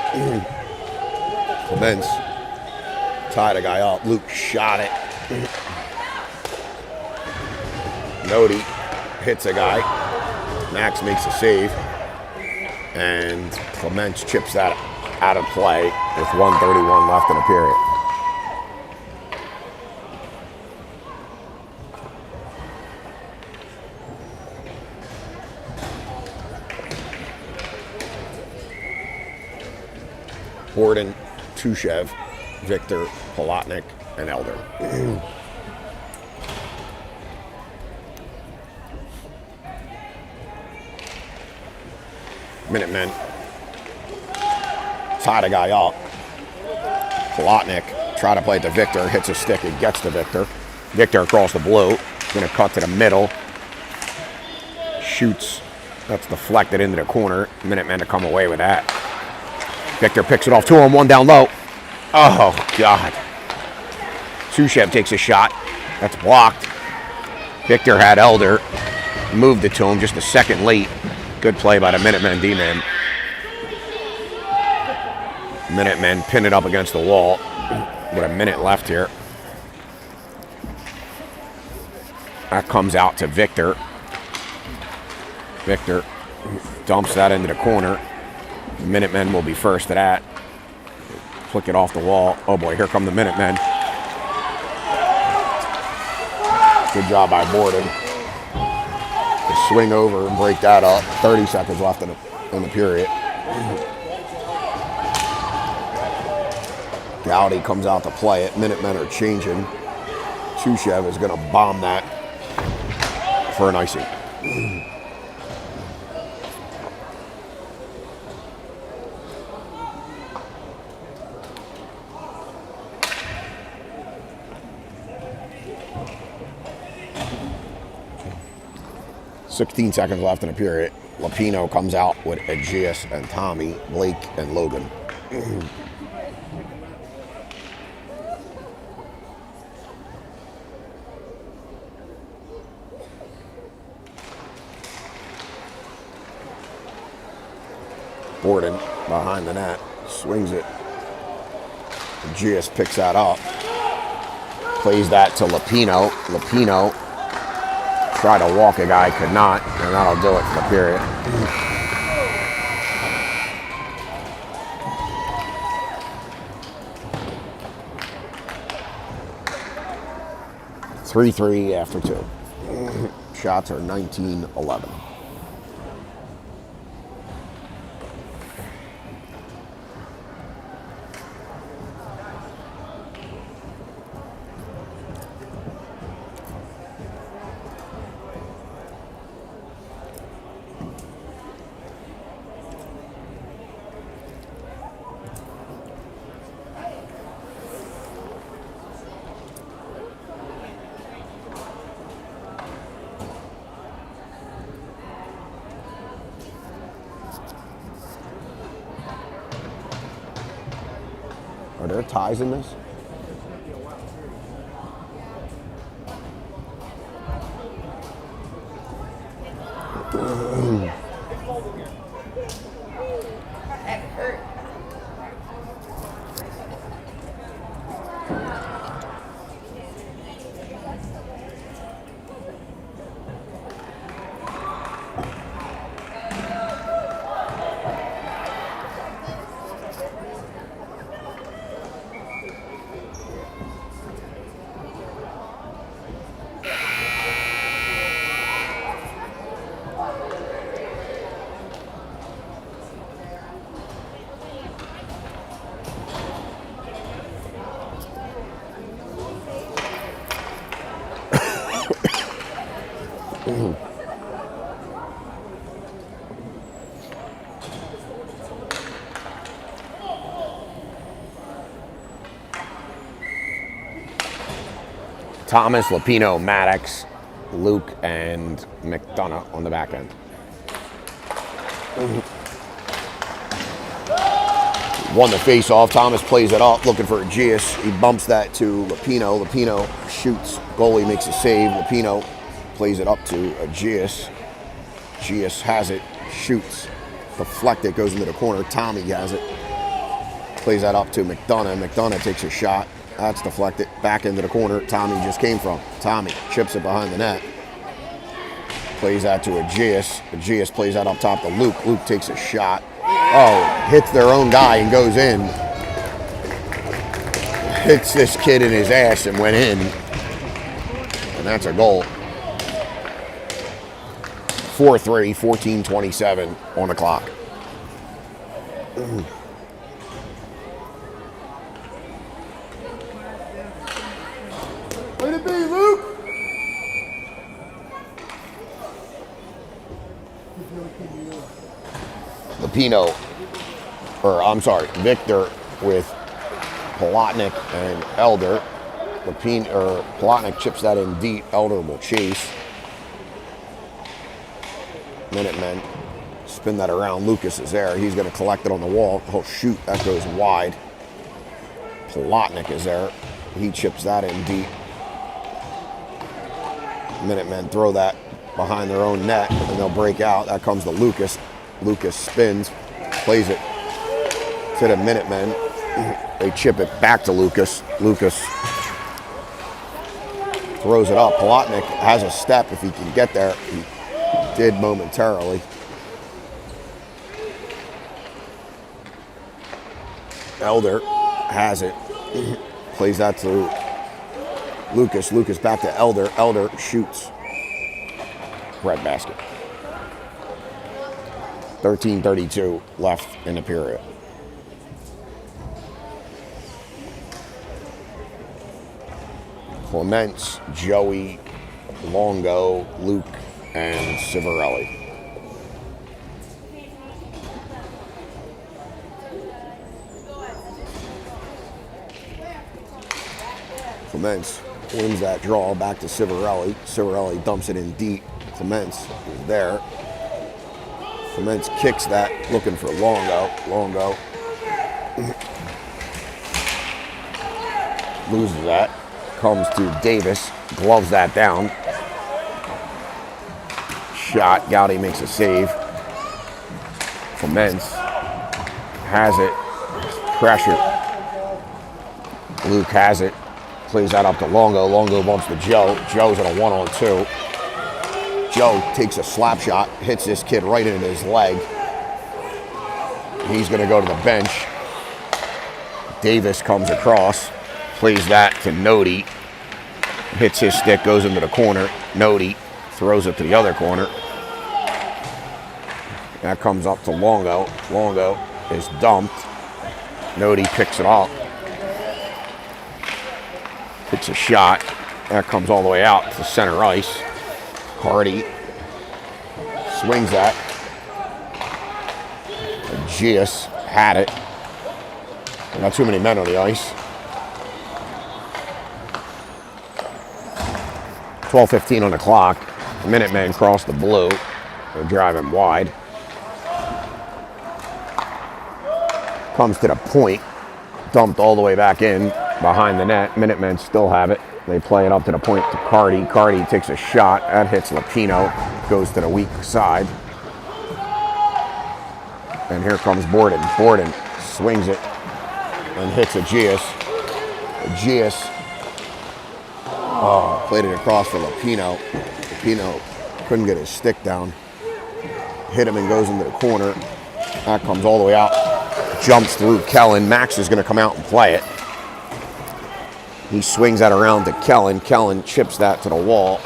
Clements tied a guy up. Luke shot it. Nodi hits a guy. Max makes a save. And Clements chips that out of play with 1:31 left in the period. Borden, Tushev, Victor, Polotnik, and Elder. Minutemen tied a guy up. Polotnik try to play it to Victor, hits a stick, and gets to Victor. Victor across the blue, gonna cut to the middle. Shoots, that's deflected into the corner. Minutemen to come away with that. Victor picks it off, 2-on-1 down low. Oh, God. Tushev takes a shot. That's blocked. Victor had Elder. Moved it to him just a second late. Good play by the Minutemen D-man. Minutemen pin it up against the wall with a minute left here. That comes out to Victor. Victor dumps that into the corner. Minutemen will be first to that. Flick it off the wall. Oh boy, here come the Minutemen. Good job by Borden. To swing over and break that up. 30 seconds left in the period. Gowdy comes out to play it. Minutemen are changing. Tushev is going to bomb that for an icing. .16 seconds left in the period. Lapino comes out with Aegeus and Tommy, Blake and Logan. Borden behind the net, swings it. Aegeus picks that up. Plays that to Lapino. Lapino tried to walk a guy, could not, and that'll do it for the period. 3-3 after 2. Shots are 19-11. there ties in this? Thomas, Lapino, Maddox, Luke, and McDonough on the back end. Won the face-off. Thomas plays it up, looking for Aegeus. He bumps that to Lapino. Lapino shoots. Goalie makes a save. Lapino plays it up to Aegeus. Aegeus has it, shoots. Deflected, goes into the corner. Tommy has it. Plays that up to McDonough. McDonough takes a shot. That's deflected. Back into the corner. Tommy just came from. Tommy chips it behind the net. Plays that to Aegeus. Aegeus plays that up top to Luke. Luke takes a shot. Oh, hits their own guy and goes in. Hits this kid in his ass and went in. And that's a goal. 4-3, 14:27 on the clock. Way to be, Luke! Lapino, or I'm sorry, Victor with Palatnik and Elder. Palatnik chips that in deep. Elder will chase. Minutemen spin that around. Lucas is there. He's going to collect it on the wall. Oh, shoot. That goes wide. Palatnik is there. He chips that in deep. Minutemen throw that behind their own net, and they'll break out. That comes to Lucas. Lucas spins, plays it to the Minutemen. They chip it back to Lucas. Lucas throws it up. Palatnik has a step if he can get there. He did momentarily. Elder has it. Plays that to Lucas. Lucas back to Elder. Elder shoots. Bread basket. 13:32 left in the period. Clements, Joey, Longo, Luke, and Civarelli. Clements wins that draw back to Civarelli. Civarelli dumps it in deep. Clements is there. Clements kicks that, looking for Longo. Longo loses that. Comes to Davis. Gloves that down. Shot. Gowdy makes a save. Clements has it. Pressure. Luke has it. Plays that up to Longo. Longo bumps to Joe. Joe's in a 1-on-2. Joe takes a slap shot, hits this kid right in his leg. He's going to go to the bench. Davis comes across, plays that to Nodi. Hits his stick, goes into the corner. Nodi throws it to the other corner. That comes up to Longo. Longo is dumped. Nodi picks it up. Hits a shot. That comes all the way out to center ice. Hardy swings that. Aegeus had it. Not too many men on the ice. 12:15 on the clock. Minutemen cross the blue. They're driving wide. Comes to the point. Dumped all the way back in behind the net. Minutemen still have it. They play it up to the point to Cardi. Cardi takes a shot. That hits Lapino. Goes to the weak side. And here comes Borden. Borden swings it and hits Aegeus. Aegeus played it across for Lapino. Lapino couldn't get his stick down. Hit him and goes into the corner. That comes all the way out. Jumps through Kellen. Max is going to come out and play it. He swings that around to Kellen. Kellen chips that to the wall.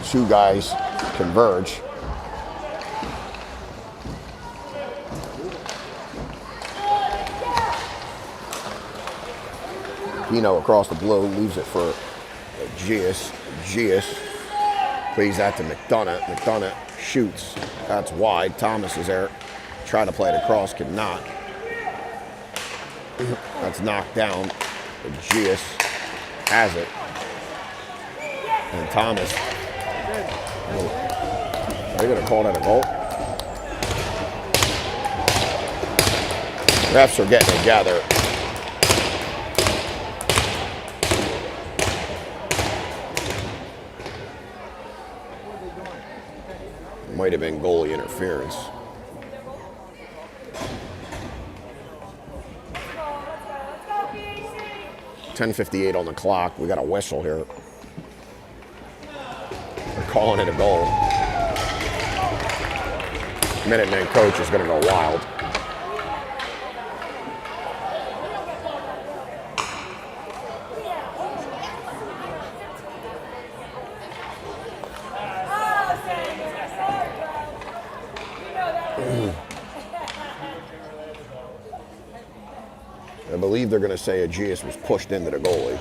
Two guys converge. Pino across the blue, leaves it for Aegeus. Aegeus plays that to McDonough. McDonough shoots. That's wide. Thomas is there. Try to play it across, cannot. That's knocked down. Aegeus has it. And Thomas. Are they going to call that a goal? Refs are getting together. Might have been goalie interference. .10:58 on the clock. We got a whistle here. They're calling it a goal. Minutemen coach is going to go wild. I believe they're going to say Aegeus was pushed into the goalie.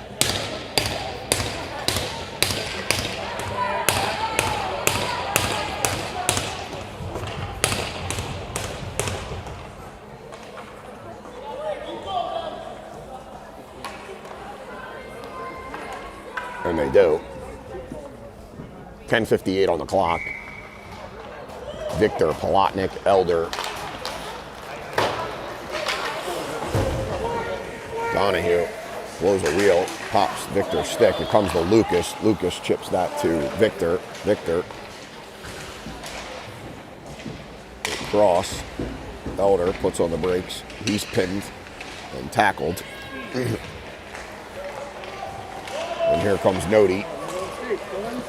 And they do. 10:58 on the clock. Victor, Palatnik, Elder. Donahue blows a wheel, pops Victor's stick. It comes to Lucas. Lucas chips that to Victor. Victor. Cross. Elder puts on the brakes. He's pinned and tackled. And here comes Nodi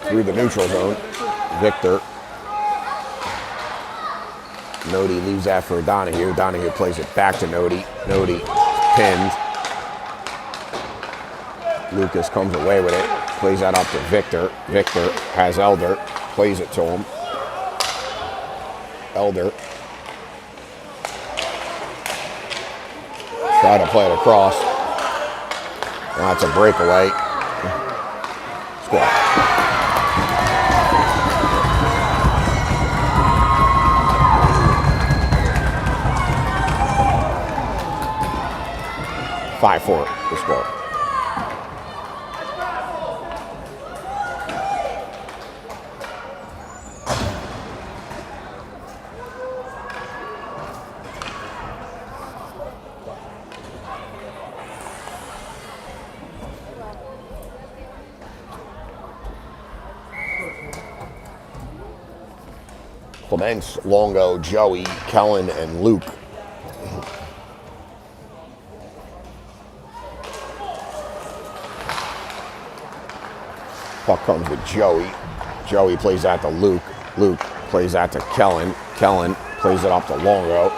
through the neutral zone. Victor. Nodi leaves after Donahue. Donahue plays it back to Nodi. Nodi pinned. Lucas comes away with it, plays that up to Victor. Victor has Elder, plays it to him. Elder. Try to play it across. That's a breakaway. Score. .54 the score. Clements, Longo, Joey, Kellen, and Luke. Puck comes to Joey. Joey plays that to Luke. Luke plays that to Kellen. Kellen plays it up to Longo.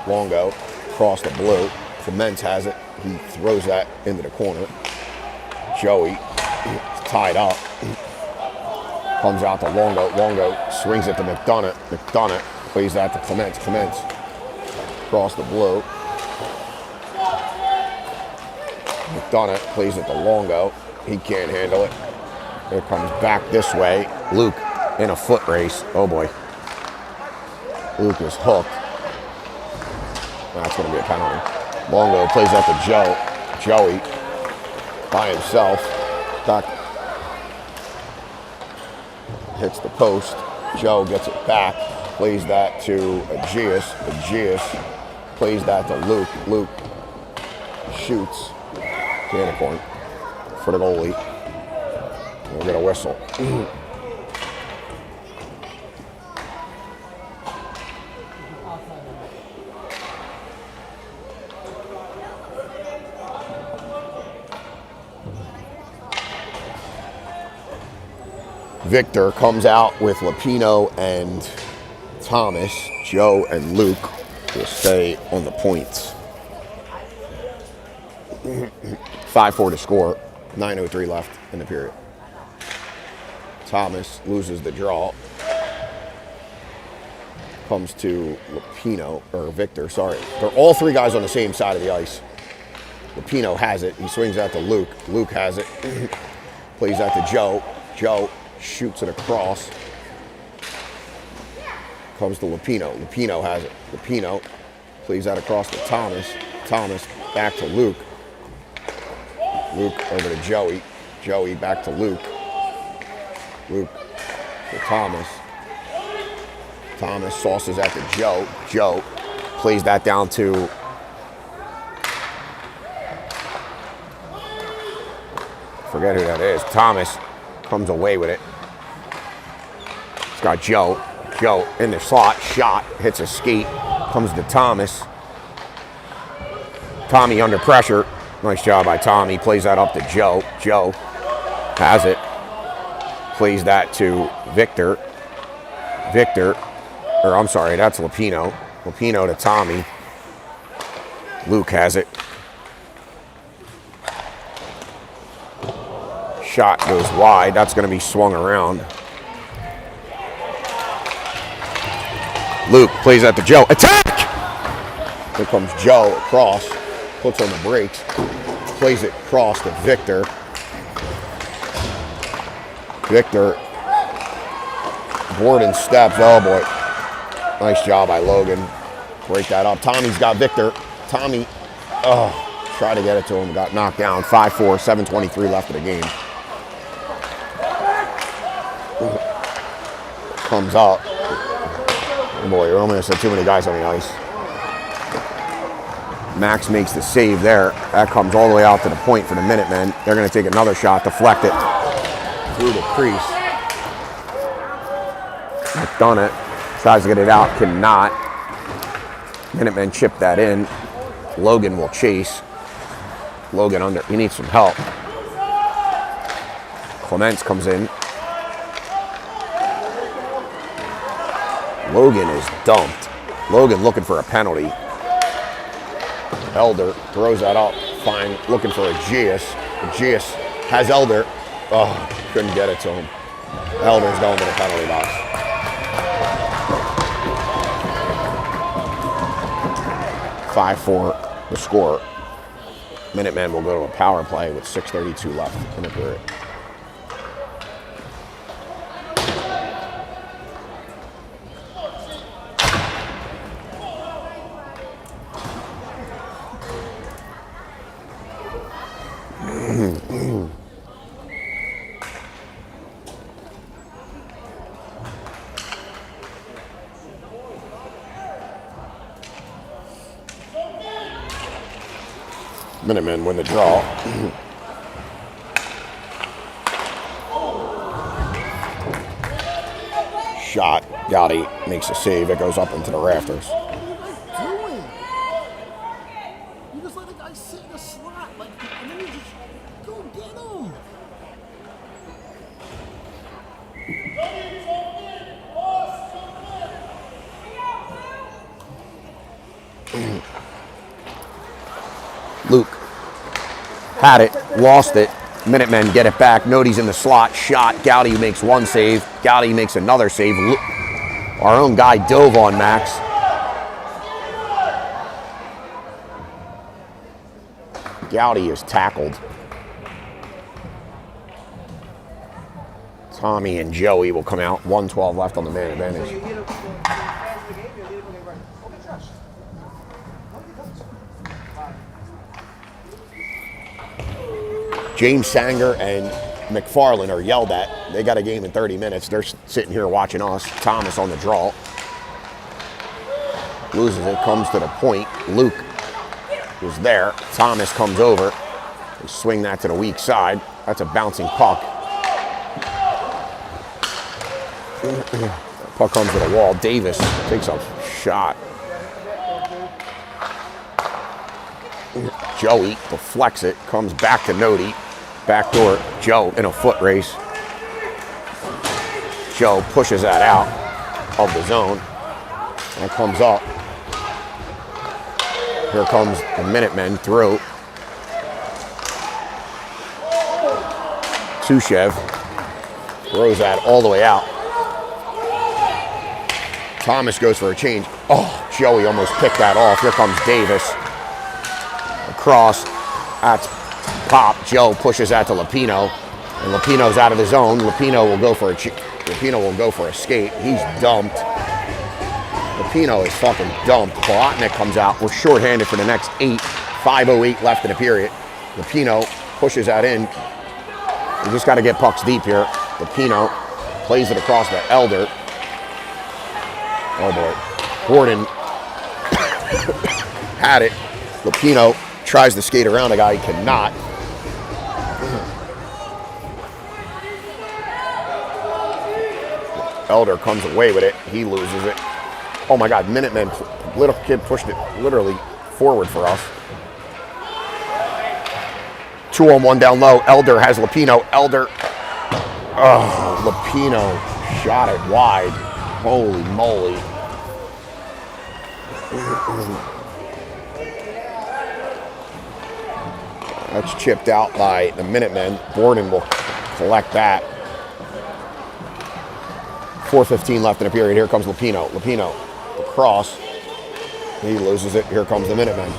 Longo across the blue. Clements has it. He throws that into the corner. Joey tied up. Comes out to Longo. Longo swings it to McDonough. McDonough plays that to Clements. Clements across the blue. McDonough plays it to Longo. He can't handle it. Here comes back this way. Luke in a foot race. Oh boy. Luke is hooked. That's going to be a penalty. Longo plays that to Joe. Joey by himself. Back. Hits the post. Joe gets it back. Plays that to Aegeus. Aegeus plays that to Luke. Luke shoots. Can of corn for the goalie. We'll get a whistle. Victor comes out with Lapino and Thomas. Joe and Luke will stay on the points. 5-4 to score. 9:03 left in the period. Thomas loses the draw. Comes to Lapino, or Victor, sorry. They're all three guys on the same side of the ice. Lapino has it. He swings out to Luke. Luke has it. Plays out to Joe. Joe shoots it across. Comes to Lapino. Lapino has it. Lapino plays that across to Thomas. Thomas back to Luke. Luke over to Joey. Joey back to Luke. Luke to Thomas. Thomas sauces that to Joe. Joe plays that down to forget who that is. Thomas comes away with it. It's got Joe. Joe in the slot, shot, hits a skate, comes to Thomas. Tommy under pressure. Nice job by Tommy. Plays that up to Joe. Joe has it. Plays that to Victor. Victor, or I'm sorry, that's Lapino. Lapino to Tommy. Luke has it. Shot goes wide. That's going to be swung around. Luke plays that to Joe. Attack! Here comes Joe across. Puts on the brakes. Plays it across to Victor. Victor. Board and steps. Oh boy. Nice job by Logan. Break that up. Tommy's got Victor. Tommy. Tried to get it to him. Got knocked down. 5-4. 7:23 left of the game. Comes up. Oh boy, you're almost had too many guys on the ice. Max makes the save there. That comes all the way out to the point for the Minutemen. They're going to take another shot, deflect it through the crease. McDonough tries to get it out, cannot. Minutemen chip that in. Logan will chase. Logan under. He needs some help. Clements comes in. Logan is dumped. Logan looking for a penalty. Elder throws that up. Fine. Looking for Aegeus. Aegeus has Elder. Couldn't get it to him. Elder's going to the penalty box. (5-4) the score. Minutemen will go to a power play with 6:32 left in the period. Minutemen win the draw. Shot. Gotti makes a save. It goes up into the rafters. You just let a guy sit in a slot, and then you just go get him. Luke had it, lost it. Minutemen get it back. Nody's in the slot. Shot. Gowdy makes one save. Gowdy makes another save. Our own guy dove on Max. Gowdy is tackled. Tommy and Joey will come out. 1:12 left on the man advantage. James Sanger and McFarland are yelled at. They got a game in 30 minutes. They're sitting here watching us. Thomas on the draw. Loses it, comes to the point. Luke is there. Thomas comes over. They swing that to the weak side. That's a bouncing puck. Puck comes to the wall. Davis takes a shot. Joey deflects it, comes back to Nodi. Backdoor Joe in a foot race. Joe pushes that out of the zone. That comes up. Here comes the Minutemen through. Sushev throws that all the way out. Thomas goes for a change. Oh, Joey almost picked that off. Here comes Davis. Across. That's pop. Joe pushes that to Lupino. And Lupino's out of the zone. Lupino will go for a skate. He's dumped. Lupino is fucking dumped. Bolotnik comes out. We're shorthanded for the next 8. 5:08 left in the period. Lupino pushes that in. We just got to get pucks deep here. Lupino plays it across to Elder. Oh boy. Gordon had it. Lupino tries to skate around a guy. He cannot. Elder comes away with it. He loses it. Oh my God, Minutemen. Little kid pushed it literally forward for us. 2-on-1 down low. Elder has Lupino. Elder. Oh, Lupino shot it wide. Holy moly. That's chipped out by the Minutemen. Borden will collect that. 4:15 left in the period. Here comes Lupino. Lupino, across. He loses it. Here comes the Minutemen.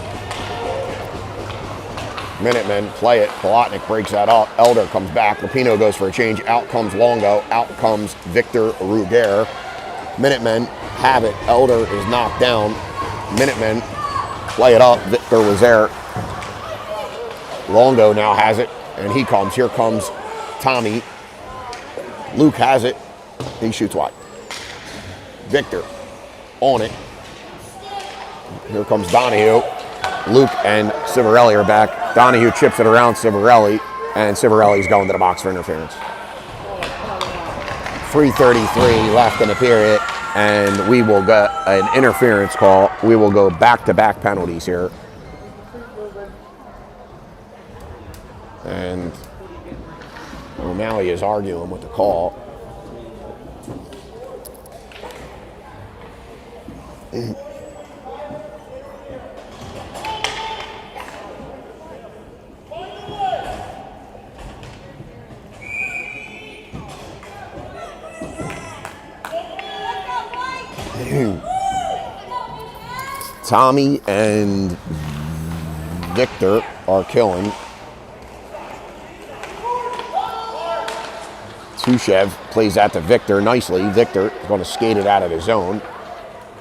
Minutemen play it. Bolotnik breaks that up. Elder comes back. Lupino goes for a change. Out comes Longo. Out comes Victor Ruger. Minutemen have it. Elder is knocked down. Minutemen play it up. Victor was there. Longo now has it, and he comes. Here comes Tommy. Luke has it. He shoots wide. Victor on it. Here comes Donahue. Luke and Civarelli are back. Donahue chips it around Civarelli, and Civarelli's going to the box for interference. 3:33 left in the period, and we will get an interference call. We will go back-to-back penalties here. And O'Malley is arguing with the call. Tommy and Victor are killing. Sushev plays that to Victor nicely. Victor is going to skate it out of the zone,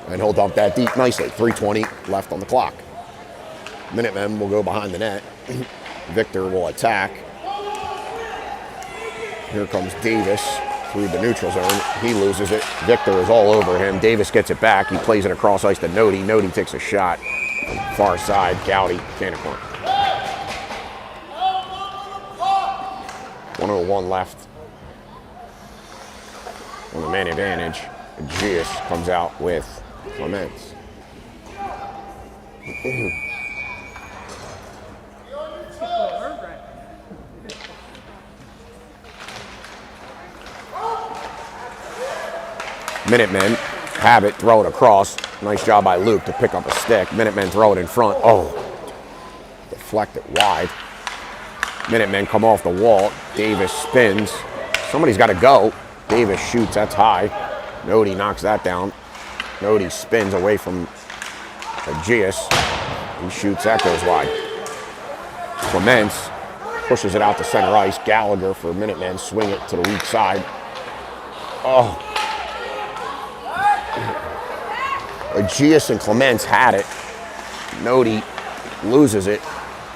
and he'll dump that deep nicely. 3:20 left on the clock. Minutemen will go behind the net. Victor will attack. Here comes Davis through the neutral zone. He loses it. Victor is all over him. Davis gets it back. He plays it across ice to Nodi. Nodi takes a shot. Far side. Gowdy, cannon corner. 1:01 left. On the man advantage, Gius comes out with Clements. Minutemen have it, throw it across. Nice job by Luke to pick up a stick. Minutemen throw it in front. Oh, deflect it wide. Minutemen come off the wall. Davis spins. Somebody's got to go. Davis shoots, that's high. Nodi knocks that down. Nodi spins away from Gius. He shoots, that goes wide. Clements pushes it out to center ice. Gallagher for Minutemen, swing it to the weak side. Oh. Gius and Clements had it. Nodi loses it.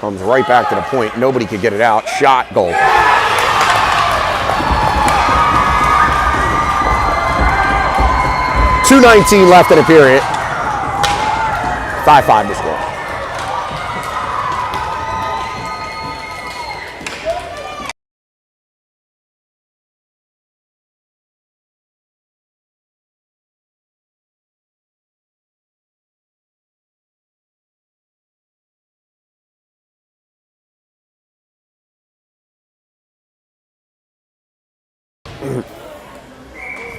Comes right back to the point. Nobody could get it out. Shot, goal. 2:19 left in the period. 5-5 to score.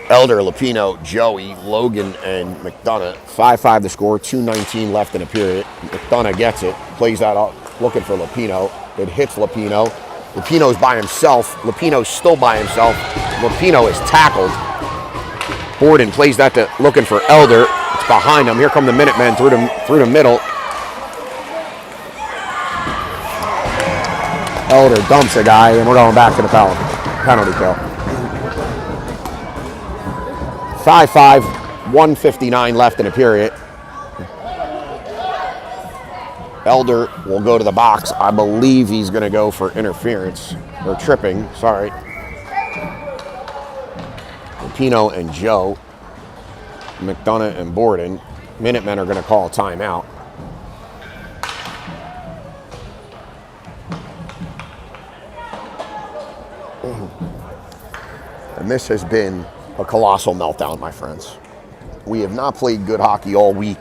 Elder, Lupino, Joey, Logan, and McDonough. 5-5 the score, 2:19 left in the period. McDonough gets it, plays that up, looking for Lupino. It hits Lupino. Lupino's by himself. Lupino's still by himself. Lupino is tackled. Borden plays that to looking for Elder. It's behind him. Here come the Minutemen through the middle. Elder dumps a guy, and we're going back to the penalty kill. 5-5, 1:59 left in the period. Elder will go to the box. I believe he's going to go for interference, or tripping, sorry. Pino and Joe, McDonough and Borden. Minutemen are going to call a timeout. And this has been a colossal meltdown, my friends. We have not played good hockey all week.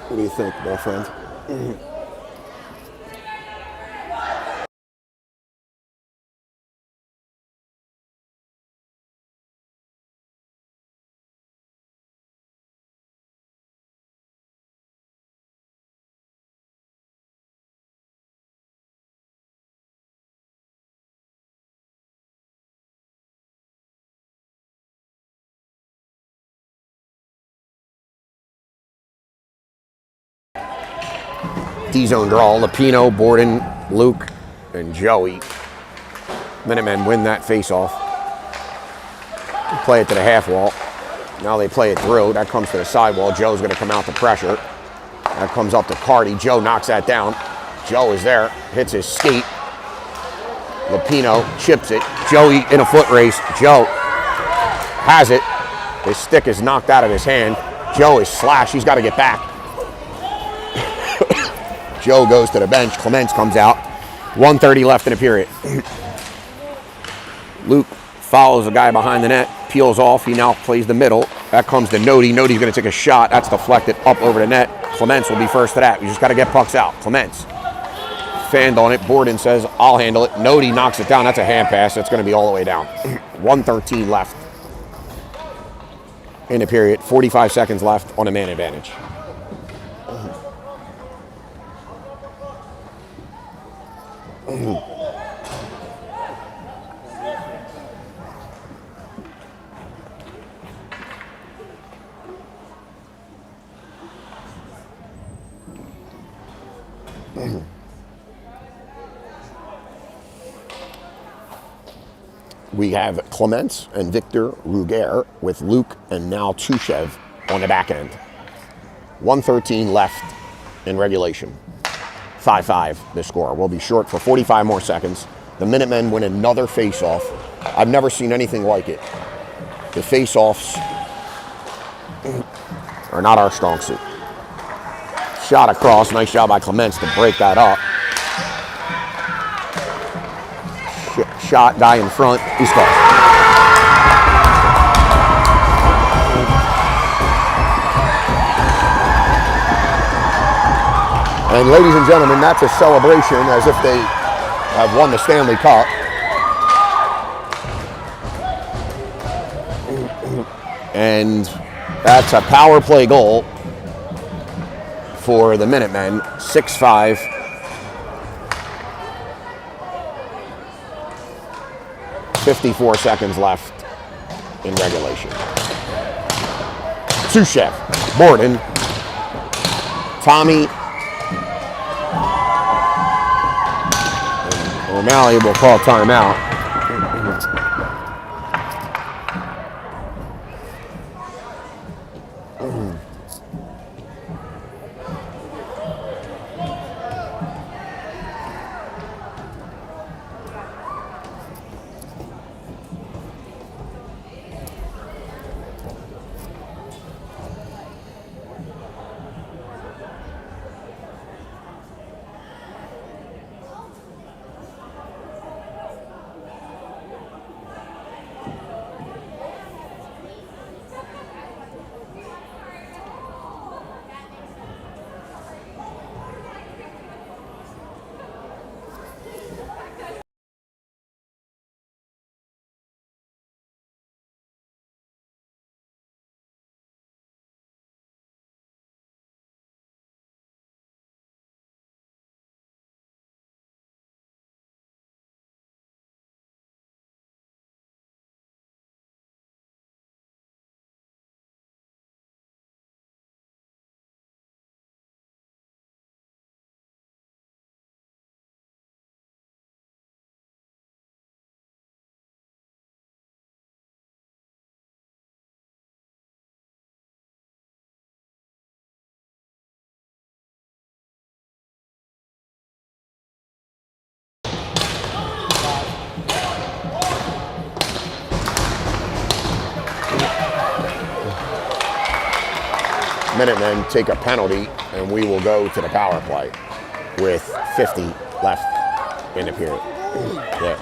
What do you think, my friend? D-zone draw, Lupino, Borden, Luke, and Joey. Minutemen win that face-off. Play it to the half wall. Now they play it through. That comes to the sidewall. Joe's going to come out to pressure. That comes up to Cardi. Joe knocks that down. Joe is there. Hits his skate. Lupino chips it. Joey in a foot race. Joe has it. His stick is knocked out of his hand. Joe is slashed. He's got to get back. Joe goes to the bench. Clements comes out. 1:30 left in the period. Luke follows the guy behind the net. Peels off. He now plays the middle. That comes to Nody. Nody's going to take a shot. That's deflected up over the net. Clements will be first to that. We just got to get pucks out. Clements fanned on it. Borden says, I'll handle it. Nody knocks it down. That's a hand pass. That's going to be all the way down. 1:13 left in the period. 45 seconds left on a man advantage. We have Clements and Victor Ruger with Luke and now Tushev on the back end. 1:13 left in regulation. 5-5 the score. We'll be short for 45 more seconds. The Minutemen win another face-off. I've never seen anything like it. The face-offs are not our strong suit. Shot across. Nice job by Clements to break that up. Shot, guy in front. He scores. And ladies and gentlemen, that's a celebration as if they have won the Stanley Cup. And that's a power play goal for the Minutemen. 6-5. .54 seconds left in regulation. Tushev, Borden, Tommy, O'Malley will call timeout. Minutemen take a penalty, and we will go to the power play with 50 left in the period. Yeah.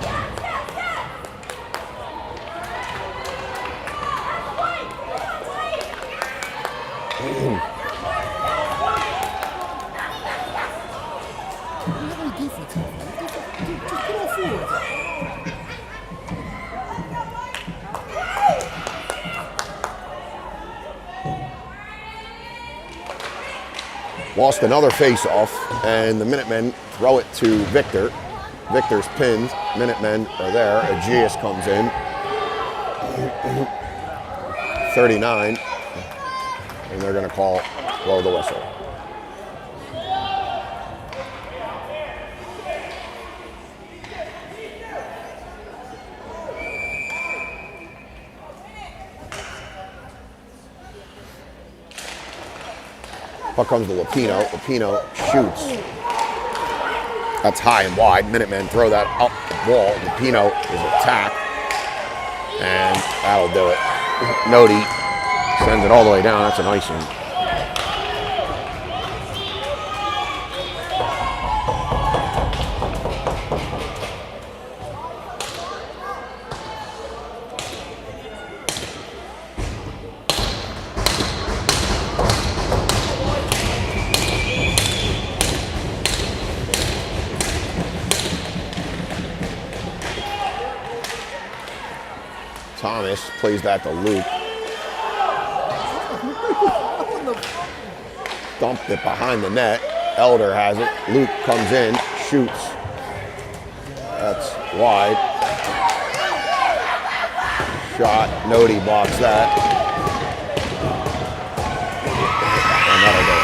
Lost another face-off, and the Minutemen throw it to Victor. Victor's pinned. Minutemen are there. Aegeus comes in. 39. And they're going to blow the whistle. Puck comes to Lupino. Lupino shoots. That's high and wide. Minutemen throw that up the wall. Lupino is attacked. And that'll do it. Nodi sends it all the way down. That's an icing. Thomas plays that to Luke. Dumped it behind the net. Elder has it. Luke comes in, shoots. That's wide. Shot. Nodi blocks that. And that'll go